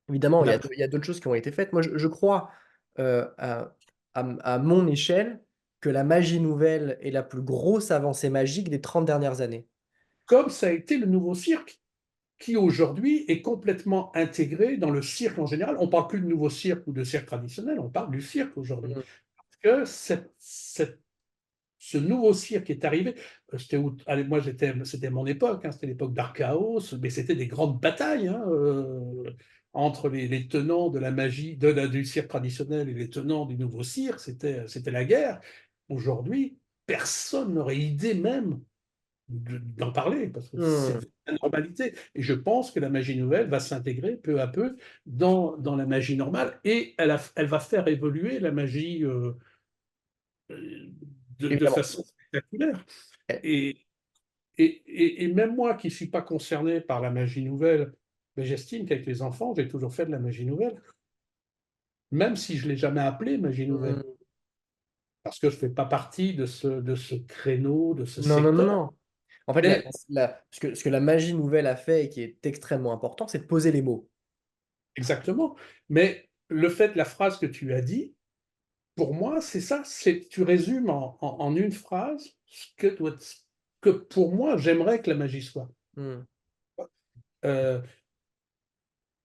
Évidemment, La il y a d'autres choses qui ont été faites. Moi, je crois, à mon échelle, que la magie nouvelle est la plus grosse avancée magique des 30 dernières années. Comme ça a été le nouveau cirque, qui aujourd'hui est complètement intégré dans le cirque en général. On ne parle plus de nouveau cirque ou de cirque traditionnel, on parle du cirque aujourd'hui. Mmh. Que ce nouveau cirque est arrivé. Allez, moi, c'était mon époque, hein, c'était l'époque d'Archaos, mais c'était des grandes batailles hein, entre les tenants de la magie, du cirque traditionnel et les tenants du nouveau cirque. C'était la guerre. Aujourd'hui, personne n'aurait idée même d'en parler, parce que c'est Mmh. la normalité. Et je pense que la magie nouvelle va s'intégrer peu à peu dans la magie normale et elle va faire évoluer la magie de Évidemment. façon spectaculaire. Eh, Et, et même moi qui ne suis pas concerné par la magie nouvelle, mais j'estime qu'avec les enfants, j'ai toujours fait de la magie nouvelle, même si je ne l'ai jamais appelée magie mmh. nouvelle. parce que je ne fais pas partie de ce créneau, de ce Non, non, non, secteur. non. En fait, Mais ce que la magie nouvelle a fait et qui est extrêmement important, c'est de poser les mots. exactement. Mais le fait, la phrase que tu as dit, pour moi, c'est ça. Tu résumes en une phrase que pour moi, j'aimerais que la magie soit. Hmm. Euh,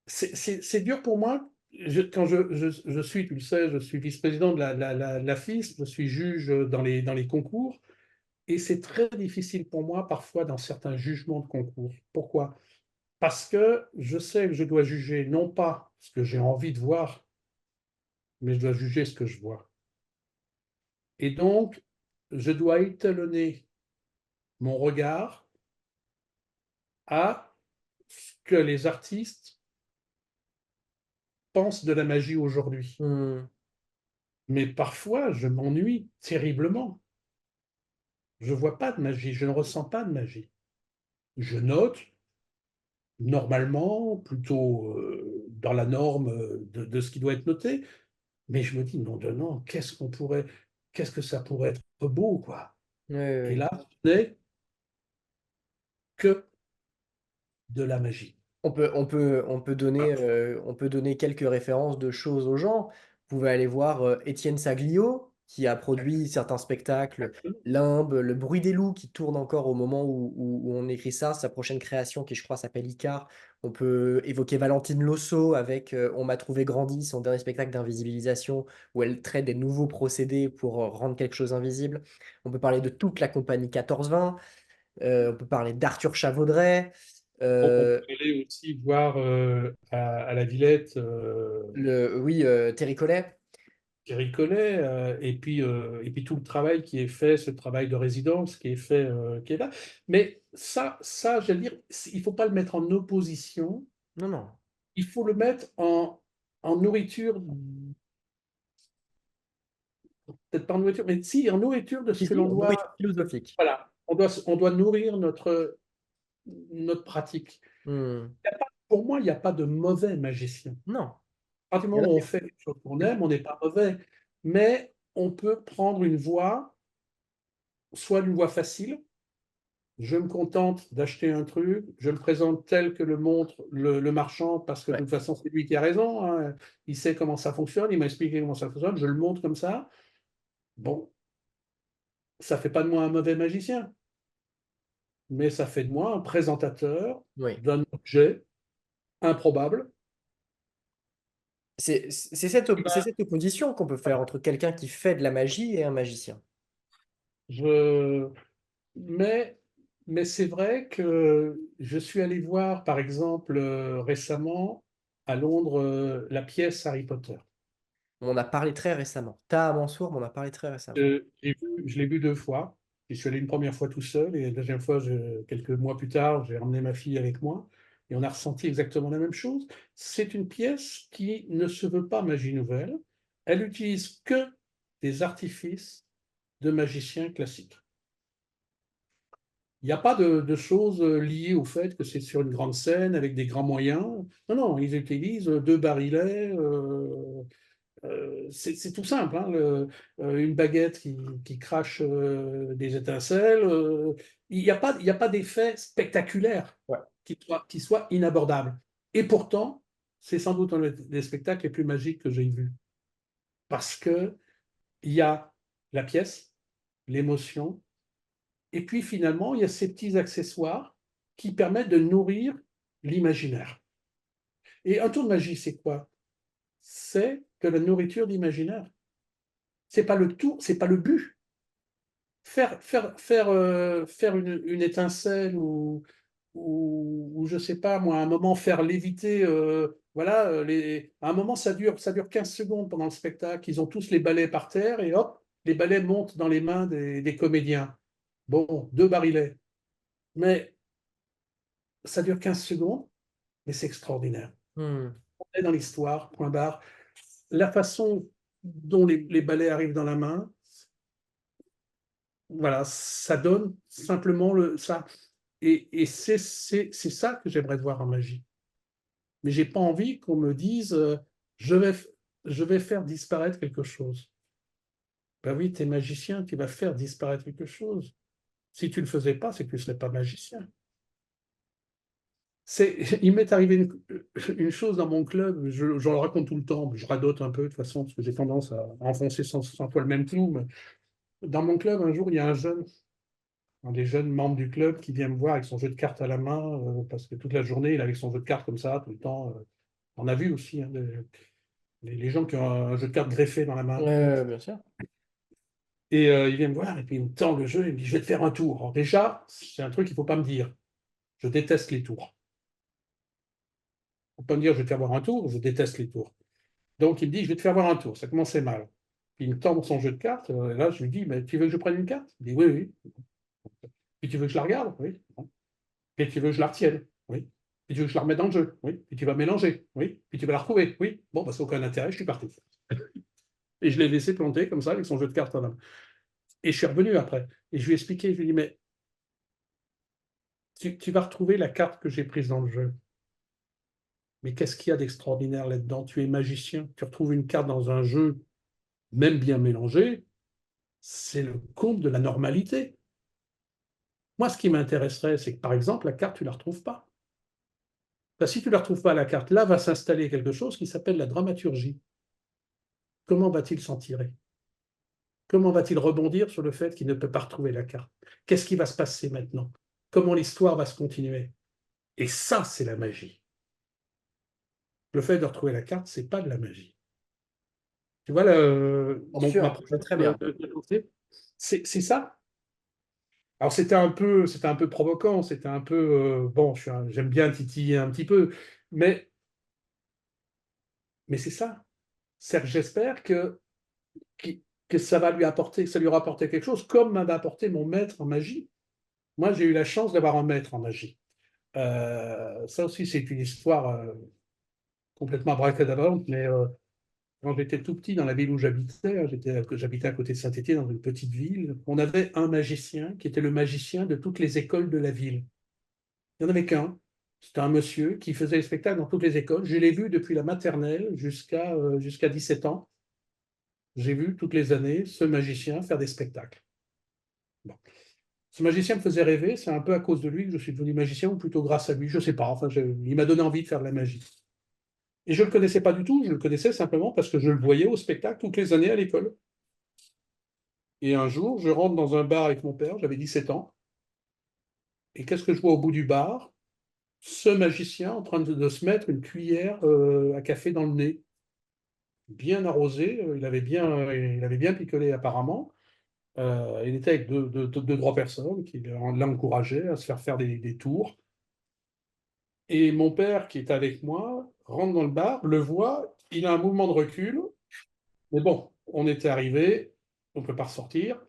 c'est dur pour moi. Quand je suis, tu le sais, je suis vice-président de la FIS, je suis juge dans les concours, et c'est très difficile pour moi parfois dans certains jugements de concours. Pourquoi? Parce que je sais que je dois juger non pas ce que j'ai envie de voir, mais je dois juger ce que je vois. Et donc, je dois étalonner mon regard à ce que les artistes pensent de la magie aujourd'hui. Hmm. Mais parfois, je m'ennuie terriblement. Je ne vois pas de magie, je ne ressens pas de magie. Je note, normalement, plutôt dans la norme de ce qui doit être noté, mais je me dis, non, non, non, qu'est-ce que ça pourrait être beau, quoi. Oui, oui, Et oui. là, ce n'est que de la magie. On peut donner quelques références de choses aux gens. Vous pouvez aller voir Étienne Saglio, qui a produit certains spectacles, Limbe, Le bruit des loups, qui tourne encore au moment où on écrit ça. Sa prochaine création, qui je crois s'appelle Icar. On peut évoquer Valentine Losso avec On m'a trouvé grandi, son dernier spectacle d'invisibilisation, où elle traite des nouveaux procédés pour rendre quelque chose invisible. On peut parler de toute la compagnie 14-20. On peut parler d'Arthur Chavaudret. On peut euh, aller aussi voir à la Villette oui, Terry Collet. Thierry Collet, et puis tout le travail qui est fait, ce travail de résidence qui est fait, qui est là. Mais ça, j'allais dire, il ne faut pas le mettre en opposition, Non, non. il faut le mettre en nourriture, peut-être pas en nourriture, mais si, en nourriture de ce Si, que si, l'on en doit, nourriture philosophique. voilà, on doit nourrir notre pratique. Hmm. Pour moi, il n'y a pas de mauvais magicien. Non, À partir du il y en a moment où on bien. fait quelque chose qu'on aime, on n'est pas mauvais. Mais on peut prendre une voie, soit une voie facile, je me contente d'acheter un truc, je le présente tel que le montre le marchand, parce que de Ouais. toute façon, c'est lui qui a raison, hein. Il sait comment ça fonctionne, il m'a expliqué comment ça fonctionne, je le montre comme ça. Bon, ça ne fait pas de moi un mauvais magicien, mais ça fait de moi un présentateur Oui. d'un objet improbable. C'est cette opposition qu'on peut faire entre quelqu'un qui fait de la magie et un magicien. Je... Mais, mais c'est vrai que je suis allé voir, par exemple, récemment, à Londres, la pièce Harry Potter. On en a parlé très récemment. Taha Mansour m'en a parlé très récemment. Je l'ai vu deux fois. Je suis allé une première fois tout seul et la deuxième fois, quelques mois plus tard, j'ai emmené ma fille avec moi et on a ressenti exactement la même chose. C'est une pièce qui ne se veut pas magie nouvelle. Elle utilise que des artifices de magiciens classiques. Il n'y a pas de choses liées au fait que c'est sur une grande scène avec des grands moyens. Non, non, ils utilisent deux barilets. C'est tout simple, hein, une baguette qui crache des étincelles. Il n'y a pas d'effet spectaculaire Ouais. qui soit inabordable. Et pourtant, c'est sans doute un des spectacles les plus magiques que j'ai vus. Parce qu'il y a la pièce, l'émotion, et puis finalement, il y a ces petits accessoires qui permettent de nourrir l'imaginaire. Et un tour de magie, c'est quoi? C'est de la nourriture d'imaginaire. C'est pas le tout, c'est pas le but. Faire une étincelle ou je sais pas moi, à un moment faire léviter, voilà, à un moment ça dure 15 secondes pendant le spectacle, ils ont tous les balais par terre et hop, les balais montent dans les mains des comédiens. Bon, deux barilets. Mais ça dure 15 secondes, mais c'est extraordinaire. Hmm. On est dans l'histoire, point barre. La façon dont les balais arrivent dans la main, voilà, ça donne simplement ça. Et c'est ça que j'aimerais voir en magie. Mais j'ai pas envie qu'on me dise je vais faire disparaître quelque chose. Ben oui, tu es magicien, tu vas faire disparaître quelque chose. Si tu ne le faisais pas, c'est que tu ne serais pas magicien. Il m'est arrivé une chose dans mon club, j'en le raconte tout le temps, mais je radote un peu de toute façon, parce que j'ai tendance à enfoncer 100 fois le même clou. Mais dans mon club, un jour, il y a un des jeunes membres du club qui vient me voir avec son jeu de cartes à la main, parce que toute la journée, il avait son jeu de cartes comme ça, tout le temps. On a vu aussi hein, les gens qui ont un jeu de cartes greffé dans la main. Bien sûr. Et il vient me voir, et puis il me tend le jeu, il me dit, je vais te faire un tour. Alors déjà, c'est un truc qu'il ne faut pas me dire. Je déteste les tours. Il ne faut pas me dire, je vais te faire voir un tour, je déteste les tours. Donc il me dit, je vais te faire voir un tour. Ça commençait mal. Puis il me tend son jeu de cartes. Et là, je lui dis, mais tu veux que je prenne une carte? Il dit, oui, oui. Puis tu veux que je la regarde? Oui. Puis tu veux que je la retienne? Oui. Puis tu veux que je la remette dans le jeu? Oui. Puis tu vas mélanger? Oui. Puis tu vas la retrouver? Oui. Bon, bah, c'est aucun intérêt, je suis parti. Et je l'ai laissé planter comme ça avec son jeu de cartes en main. Et je suis revenu après. Et je lui ai expliqué, je lui ai dit, mais tu vas retrouver la carte que j'ai prise dans le jeu. Mais qu'est-ce qu'il y a d'extraordinaire là-dedans? Tu es magicien, tu retrouves une carte dans un jeu, même bien mélangé, c'est le comble de la normalité. Moi, ce qui m'intéresserait, c'est que, par exemple, la carte, tu ne la retrouves pas. Ben, si tu ne la retrouves pas, la carte, là va s'installer quelque chose qui s'appelle la dramaturgie. Comment va-t-il s'en tirer? Comment va-t-il rebondir sur le fait qu'il ne peut pas retrouver la carte? Qu'est-ce qui va se passer maintenant? Comment l'histoire va se continuer? Et ça, c'est la magie. Le fait de retrouver la carte, c'est pas de la magie. Tu vois, Bien ma sûr, je vois process très bien. de pensée, c'est ça. Alors c'était un peu provocant, c'était un peu bon, j'aime bien titiller un petit peu, mais c'est ça. J'espère que ça va lui apporter, que ça lui aura apporté quelque chose, comme m'avait apporté mon maître en magie. Moi, j'ai eu la chance d'avoir un maître en magie. Ça aussi, c'est une histoire complètement abracadabrante, mais quand j'étais tout petit dans la ville où j'habitais, hein, j'habitais à côté de Saint-Étienne, dans une petite ville, on avait un magicien qui était le magicien de toutes les écoles de la ville. Il n'y en avait qu'un. C'était un monsieur qui faisait les spectacles dans toutes les écoles. Je l'ai vu depuis la maternelle jusqu'à 17 ans. J'ai vu toutes les années ce magicien faire des spectacles. Bon. Ce magicien me faisait rêver. C'est un peu à cause de lui que je suis devenu magicien, ou plutôt grâce à lui. Je ne sais pas. Enfin, il m'a donné envie de faire de la magie. Et je ne le connaissais pas du tout. Je le connaissais simplement parce que je le voyais au spectacle toutes les années à l'école. Et un jour, je rentre dans un bar avec mon père. J'avais 17 ans. Et qu'est-ce que je vois au bout du bar? Ce magicien en train de se mettre une cuillère à café dans le nez, bien arrosé, il avait bien picolé apparemment. Il était avec deux, trois personnes qui l'encourageaient à se faire des tours. Et mon père, qui est avec moi, rentre dans le bar, le voit, il a un mouvement de recul, mais bon, on était arrivé, on ne peut pas ressortir,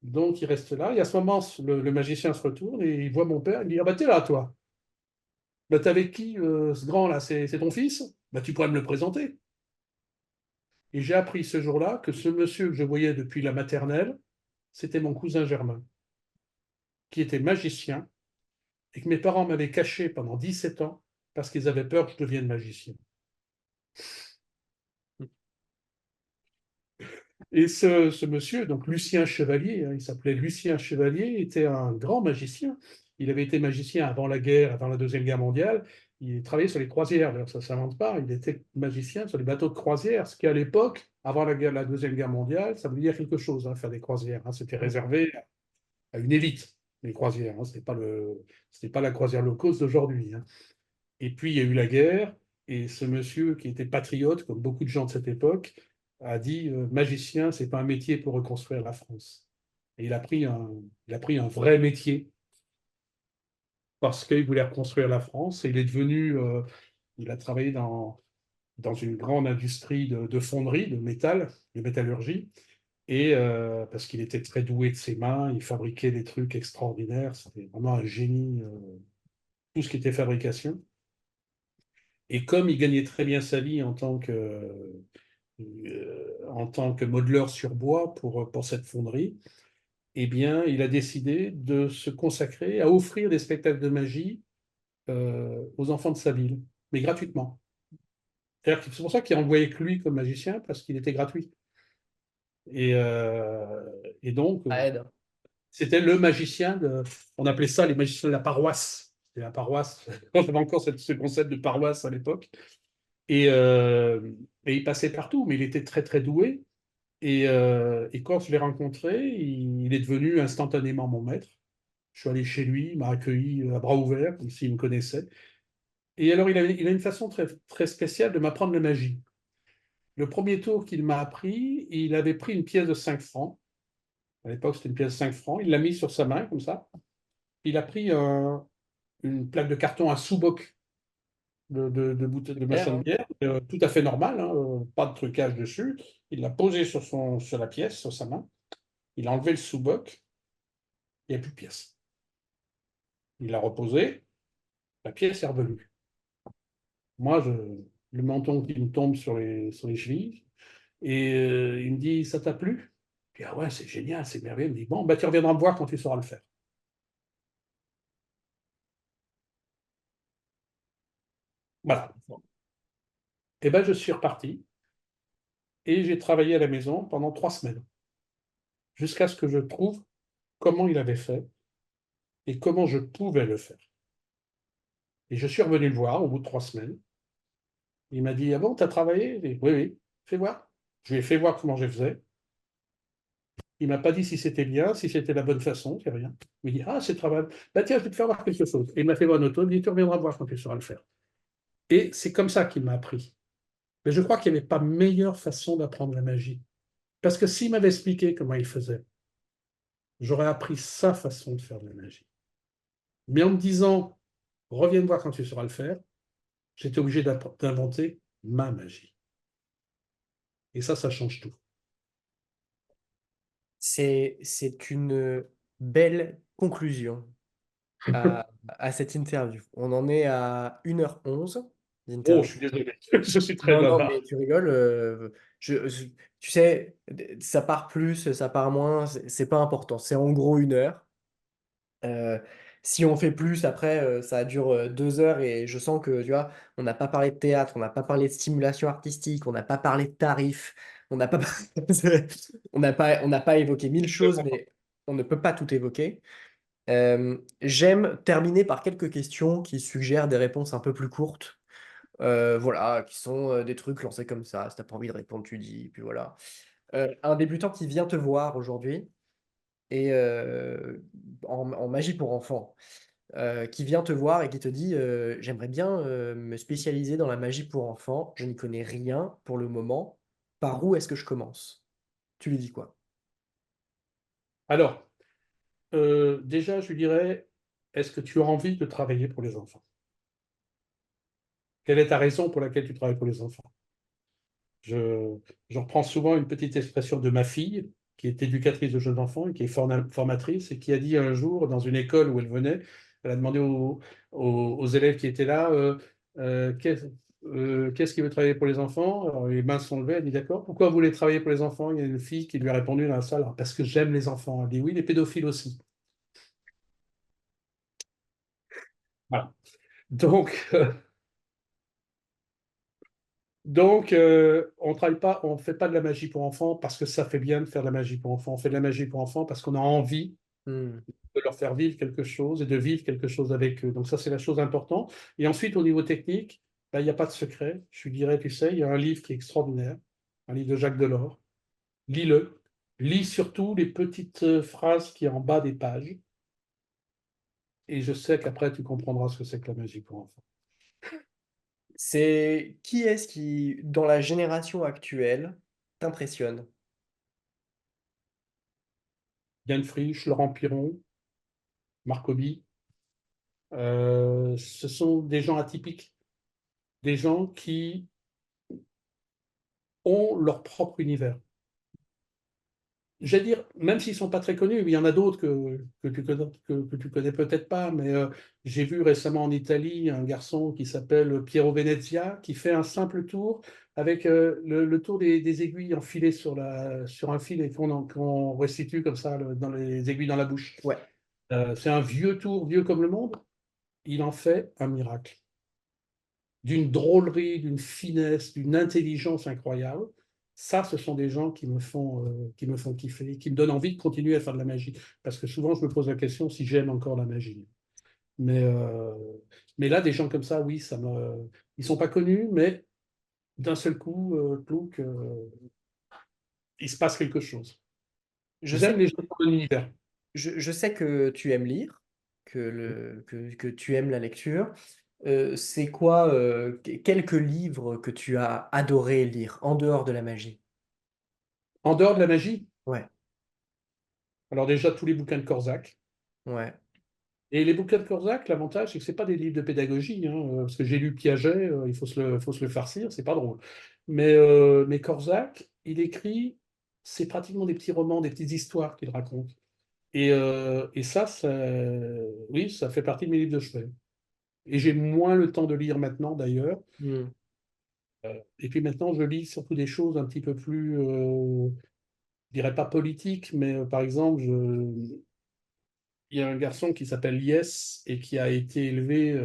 donc il reste là. Et à ce moment, le magicien se retourne et il voit mon père, il dit, ah bah t'es là, toi. Bah, t'es avec qui, ce grand-là? C'est ton fils? Bah, tu pourrais me le présenter. Et j'ai appris ce jour-là que ce monsieur que je voyais depuis la maternelle, c'était mon cousin Germain, qui était magicien et que mes parents m'avaient caché pendant 17 ans parce qu'ils avaient peur que je devienne magicien. Et ce monsieur, donc Lucien Chevalier, hein, il s'appelait Lucien Chevalier, était un grand magicien. Il avait été magicien avant la guerre, avant la Deuxième Guerre mondiale. Il travaillait sur les croisières, d'ailleurs ça ne s'invente pas. Il était magicien sur les bateaux de croisière, ce qui à l'époque, avant la Deuxième Guerre mondiale, ça voulait dire quelque chose, hein, faire des croisières. Hein. C'était réservé à une élite, les croisières. Hein. C'était pas la croisière low cost d'aujourd'hui. Hein. Et puis il y a eu la guerre, et ce monsieur qui était patriote, comme beaucoup de gens de cette époque, a dit magicien, c'est pas un métier pour reconstruire la France. Et il a pris un vrai métier parce qu'il voulait reconstruire la France. Et il a travaillé dans une grande industrie de fonderie, de métal, de métallurgie. Et parce qu'il était très doué de ses mains, il fabriquait des trucs extraordinaires. C'était vraiment un génie, tout ce qui était fabrication. Et comme il gagnait très bien sa vie en tant que modeleur sur bois pour cette fonderie, eh bien, il a décidé de se consacrer à offrir des spectacles de magie aux enfants de sa ville, mais gratuitement. C'est pour ça qu'il envoyait que lui comme magicien, parce qu'il était gratuit. Et, euh, et donc, Ça aide. c'était le magicien on appelait ça les magiciens de la paroisse. Et la paroisse, on avait encore ce concept de paroisse à l'époque. Et, euh, et il passait partout, mais il était très très doué. Et quand je l'ai rencontré, il est devenu instantanément mon maître. Je suis allé chez lui, il m'a accueilli à bras ouverts, comme s'il me connaissait. Et alors, il a une façon très, très spéciale de m'apprendre la magie. Le premier tour qu'il m'a appris, il avait pris une pièce de 5 francs. À l'époque, c'était une pièce de 5 francs. Il l'a mise sur sa main, comme ça. Il a pris une plaque de carton, un sous-boc de Clair, machin de hein. bière, tout à fait normal, hein, pas de trucage dessus. Il l'a posé sur la pièce, sur sa main. Il a enlevé le sous-boc, il n'y a plus de pièce. Il l'a reposé, la pièce est revenue. Moi, le menton qui me tombe sur les chevilles, et il me dit, ça t'a plu? Je dis, ah ouais, c'est génial, c'est merveilleux. Il me dit, bon, bah, tu reviendras me voir quand tu sauras le faire. Voilà. Et ben, je suis reparti et j'ai travaillé à la maison pendant 3 semaines, jusqu'à ce que je trouve comment il avait fait et comment je pouvais le faire. Et je suis revenu le voir au bout de 3 semaines. Il m'a dit, ah bon, t'as travaillé? J'ai dit, oui, oui, fais voir. Je lui ai fait voir comment je faisais. Il m'a pas dit si c'était bien, si c'était la bonne façon, c'est rien. Il m'a dit, ah, c'est travail. Bah tiens, je vais te faire voir quelque chose. Et il m'a fait voir une auto, il m'a dit, tu reviendras voir quand tu sauras le faire. Et c'est comme ça qu'il m'a appris. Mais je crois qu'il n'y avait pas meilleure façon d'apprendre la magie. Parce que s'il m'avait expliqué comment il faisait, j'aurais appris sa façon de faire de la magie. Mais en me disant, reviens me voir quand tu sauras le faire, j'étais obligé d'inventer ma magie. Et ça change tout. C'est une belle conclusion à cette interview. On en est à 1h11 Oh, je d'interview. suis désolé, je suis très Non, non, mais bavard. tu rigoles. Tu sais, ça part plus, ça part moins, c'est pas important. C'est en gros 1 heure. Euh, Si on fait plus, après, ça dure 2 heures et je sens que, tu vois, on n'a pas parlé de théâtre, on n'a pas parlé de stimulation artistique, on n'a pas parlé de tarifs, on n'a pas, on n'a pas évoqué mille choses, mais on ne peut pas tout évoquer. J'aime terminer par quelques questions qui suggèrent des réponses un peu plus courtes. Voilà, qui sont des trucs lancés comme ça. Si t'as pas envie de répondre, tu dis, puis voilà. Un débutant qui vient te voir aujourd'hui et en magie pour enfants, qui vient te voir et qui te dit j'aimerais bien me spécialiser dans la magie pour enfants, je n'y connais rien pour le moment. Par où est-ce que je commence? Tu lui dis quoi? Alors, déjà, je lui dirais, est-ce que tu as envie de travailler pour les enfants? Quelle est ta raison pour laquelle tu travailles pour les enfants? Je reprends souvent une petite expression de ma fille, qui est éducatrice de jeunes enfants et qui est formatrice, et qui a dit un jour, dans une école où elle venait, elle a demandé aux élèves qui étaient là, euh, qu'est- qu'est-ce qui veut travailler pour les enfants? Alors, les mains se sont levées, elle dit, d'accord, pourquoi vous voulez travailler pour les enfants? Il y a une fille qui lui a répondu dans la salle, alors, parce que j'aime les enfants. Elle dit, oui, les pédophiles aussi. Voilà. Donc, on travaille pas, on fait pas de la magie pour enfants parce que ça fait bien de faire de la magie pour enfants. On fait de la magie pour enfants parce qu'on a envie Hmm. de leur faire vivre quelque chose et de vivre quelque chose avec eux. Donc ça, c'est la chose importante. Et ensuite, au niveau technique, ben, il n'y a pas de secret. Je lui dirais, tu sais, il y a un livre qui est extraordinaire, un livre de Jacques Delors. Lis-le. Lis surtout les petites phrases qui sont en bas des pages. Et je sais qu'après, tu comprendras ce que c'est que la magie pour enfants. C'est qui est-ce qui, dans la génération actuelle, t'impressionne? Yann Frisch, Laurent Piron, Marc Hobby, ce sont des gens atypiques, des gens qui ont leur propre univers. J'allais dire, même s'ils ne sont pas très connus, il y en a d'autres que tu connais peut-être pas, mais j'ai vu récemment en Italie un garçon qui s'appelle Piero Venezia, qui fait un simple tour avec le tour des aiguilles enfilées sur un fil et qu'on restitue comme ça dans les aiguilles dans la bouche. Ouais. C'est un vieux tour, vieux comme le monde. Il en fait un miracle. D'une drôlerie, d'une finesse, d'une intelligence incroyable. Ça, ce sont des gens qui me font kiffer, qui me donnent envie de continuer à faire de la magie. Parce que souvent, je me pose la question si j'aime encore la magie. Mais, euh, mais là, des gens comme ça, oui, ils sont pas connus, mais d'un seul coup, plouc, il se passe quelque chose. Je sais J'aime les gens dans l'univers. je sais que tu aimes lire, que tu aimes la lecture. C'est quoi, quelques livres que tu as adoré lire en dehors de la magie? En dehors de la magie, Ouais, alors déjà tous les bouquins de Corsac. ouais, Et les bouquins de Corsac, l'avantage, c'est que ce pas des livres de pédagogie, hein, parce que j'ai lu Piaget, faut se le farcir, c'est pas drôle. Mais Corsac, il écrit, c'est pratiquement des petits romans, des petites histoires qu'il raconte. Et oui, ça fait partie de mes livres de chevet. Et j'ai moins le temps de lire maintenant, d'ailleurs. mmh, Et puis maintenant, je lis surtout des choses un petit peu plus, je dirais pas politiques, mais par exemple, il y a un garçon qui s'appelle Lies et qui a été élevé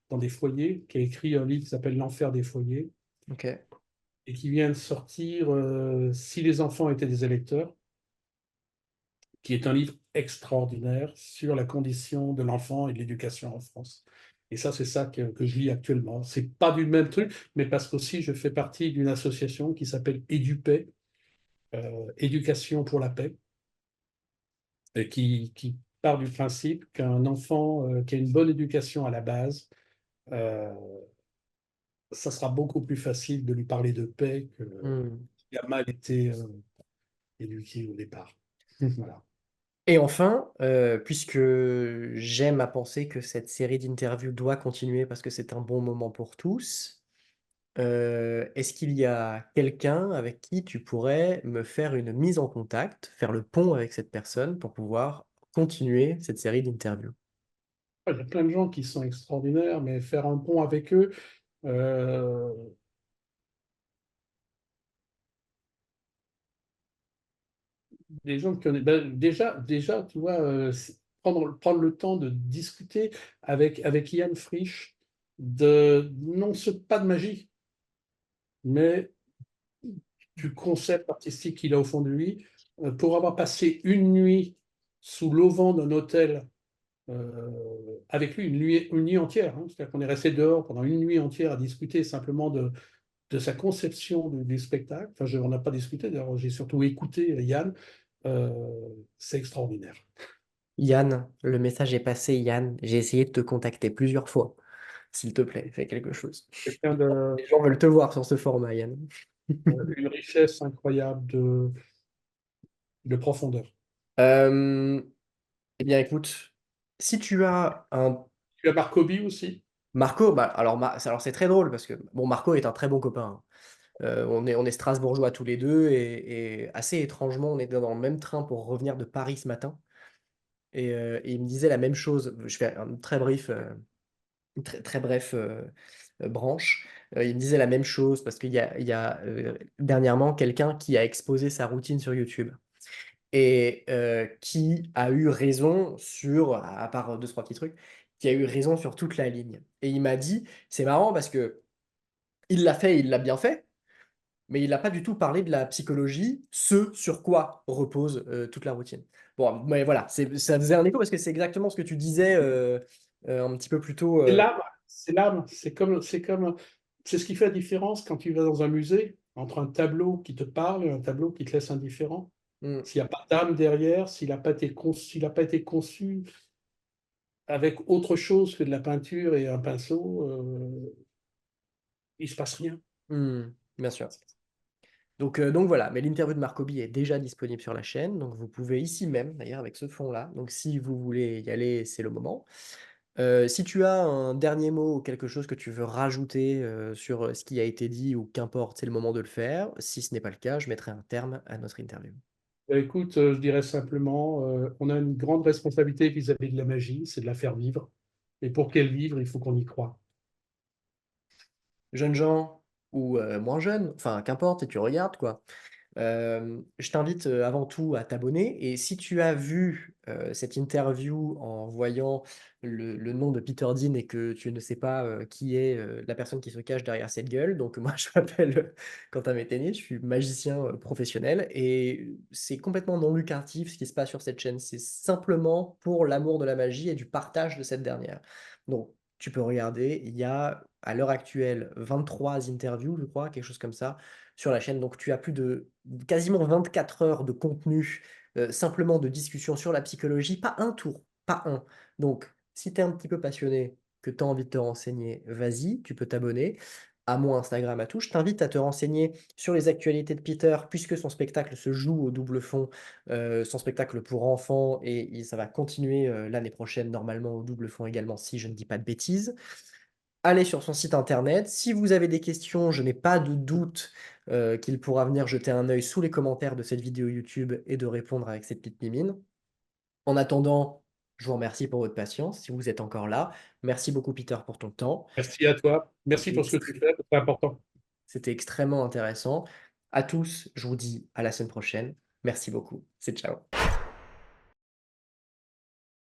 dans des foyers, qui a écrit un livre qui s'appelle L'enfer des foyers OK. et qui vient de sortir Si les enfants étaient des électeurs, qui est un livre extraordinaire sur la condition de l'enfant et de l'éducation en France. Et ça, c'est ça que je lis actuellement. C'est pas du même truc, mais parce qu'aussi je fais partie d'une association qui s'appelle EduPaix, Éducation pour la paix, et qui part du principe qu'un enfant qui a une bonne éducation à la base, euh, ça sera beaucoup plus facile de lui parler de paix que Mmh. qui a mal été éduqué au départ. Voilà. Et enfin, puisque j'aime à penser que cette série d'interviews doit continuer parce que c'est un bon moment pour tous, est-ce qu'il y a quelqu'un avec qui tu pourrais me faire une mise en contact, faire le pont avec cette personne pour pouvoir continuer cette série d'interviews? Il y a plein de gens qui sont extraordinaires, mais faire un pont avec eux, euh, des gens qui connaissent, ben, déjà, tu vois, prendre le temps de discuter avec Ian Frisch de, non, pas de magie, mais du concept artistique qu'il a au fond de lui, pour avoir passé une nuit sous l'auvent d'un hôtel avec lui, une nuit entière. Hein. C'est-à-dire qu'on est resté dehors pendant une nuit entière à discuter simplement de sa conception du spectacle. Enfin, on n'a pas discuté, d'ailleurs, j'ai surtout écouté Yann. Euh, c'est extraordinaire. Yann, le message est passé, Yann. J'ai essayé de te contacter plusieurs fois. S'il te plaît, fais quelque chose. Quelqu'un de Les gens veulent te voir sur ce format, Yann. une richesse incroyable de profondeur. Euh, eh bien, écoute, si tu as un Tu as Marcobi aussi. Marco, bah, alors c'est très drôle parce que bon, Marco est un très bon copain, hein. On est strasbourgeois tous les deux et assez étrangement, on était dans le même train pour revenir de Paris ce matin. Et il me disait la même chose. Je fais un très brief, une très bref branche. Il me disait la même chose parce qu'il y a dernièrement quelqu'un qui a exposé sa routine sur YouTube et qui a eu raison sur, à part deux, trois petits trucs, qui a eu raison sur toute la ligne. Et il m'a dit, c'est marrant parce que il l'a fait, il l'a bien fait, mais il n'a pas du tout parlé de la psychologie, ce sur quoi repose toute la routine. Bon, mais voilà, ça faisait un écho parce que c'est exactement ce que tu disais un petit peu plus tôt. C'est l'âme, c'est l'âme. C'est ce qui fait la différence quand tu vas dans un musée entre un tableau qui te parle et un tableau qui te laisse indifférent. Hmm, S'il n'y a pas d'âme derrière, s'il n'a pas été conçu avec autre chose que de la peinture et un pinceau, il ne se passe rien. bien sûr. Donc voilà, mais l'interview de Marcobi est déjà disponible sur la chaîne, donc vous pouvez ici même, d'ailleurs, avec ce fond-là. Donc si vous voulez y aller, c'est le moment. Si tu as un dernier mot ou quelque chose que tu veux rajouter sur ce qui a été dit ou qu'importe, c'est le moment de le faire. Si ce n'est pas le cas, je mettrai un terme à notre interview. Écoute, je dirais simplement, on a une grande responsabilité vis-à-vis de la magie, c'est de la faire vivre. Et pour qu'elle vive, il faut qu'on y croit. Jeunes gens ou moins jeunes, enfin qu'importe, et tu regardes quoi. Je t'invite, avant tout à t'abonner et si tu as vu, cette interview en voyant le nom de Peter Dean et que tu ne sais pas, qui est, la personne qui se cache derrière cette gueule, donc moi je m'appelle, Quentin Métainé, je suis magicien, professionnel et c'est complètement non lucratif ce qui se passe sur cette chaîne. C'est simplement pour l'amour de la magie et du partage de cette dernière. Donc tu peux regarder, il y a à l'heure actuelle 23 interviews, je crois, quelque chose comme ça, sur la chaîne. Donc tu as plus de quasiment 24 heures de contenu, simplement de discussion sur la psychologie, pas un tour, pas un. Donc si tu es un petit peu passionné, que tu as envie de te renseigner, vas-y, tu peux t'abonner à mon Instagram à tout. Je t'invite à te renseigner sur les actualités de Peter, puisque son spectacle se joue au double fond, son spectacle pour enfants, et ça va continuer l'année prochaine, normalement au double fond également, si je ne dis pas de bêtises. Allez sur son site internet. Si vous avez des questions, je n'ai pas de doute qu'il pourra venir jeter un œil sous les commentaires de cette vidéo YouTube et de répondre avec ses petites mimines. En attendant, je vous remercie pour votre patience, si vous êtes encore là. Merci beaucoup Peter pour ton temps. Merci à toi. Merci C'était pour ce que ext tu fais, c'est important. c'était extrêmement intéressant. À tous, je vous dis à la semaine prochaine. Merci beaucoup. C'est ciao.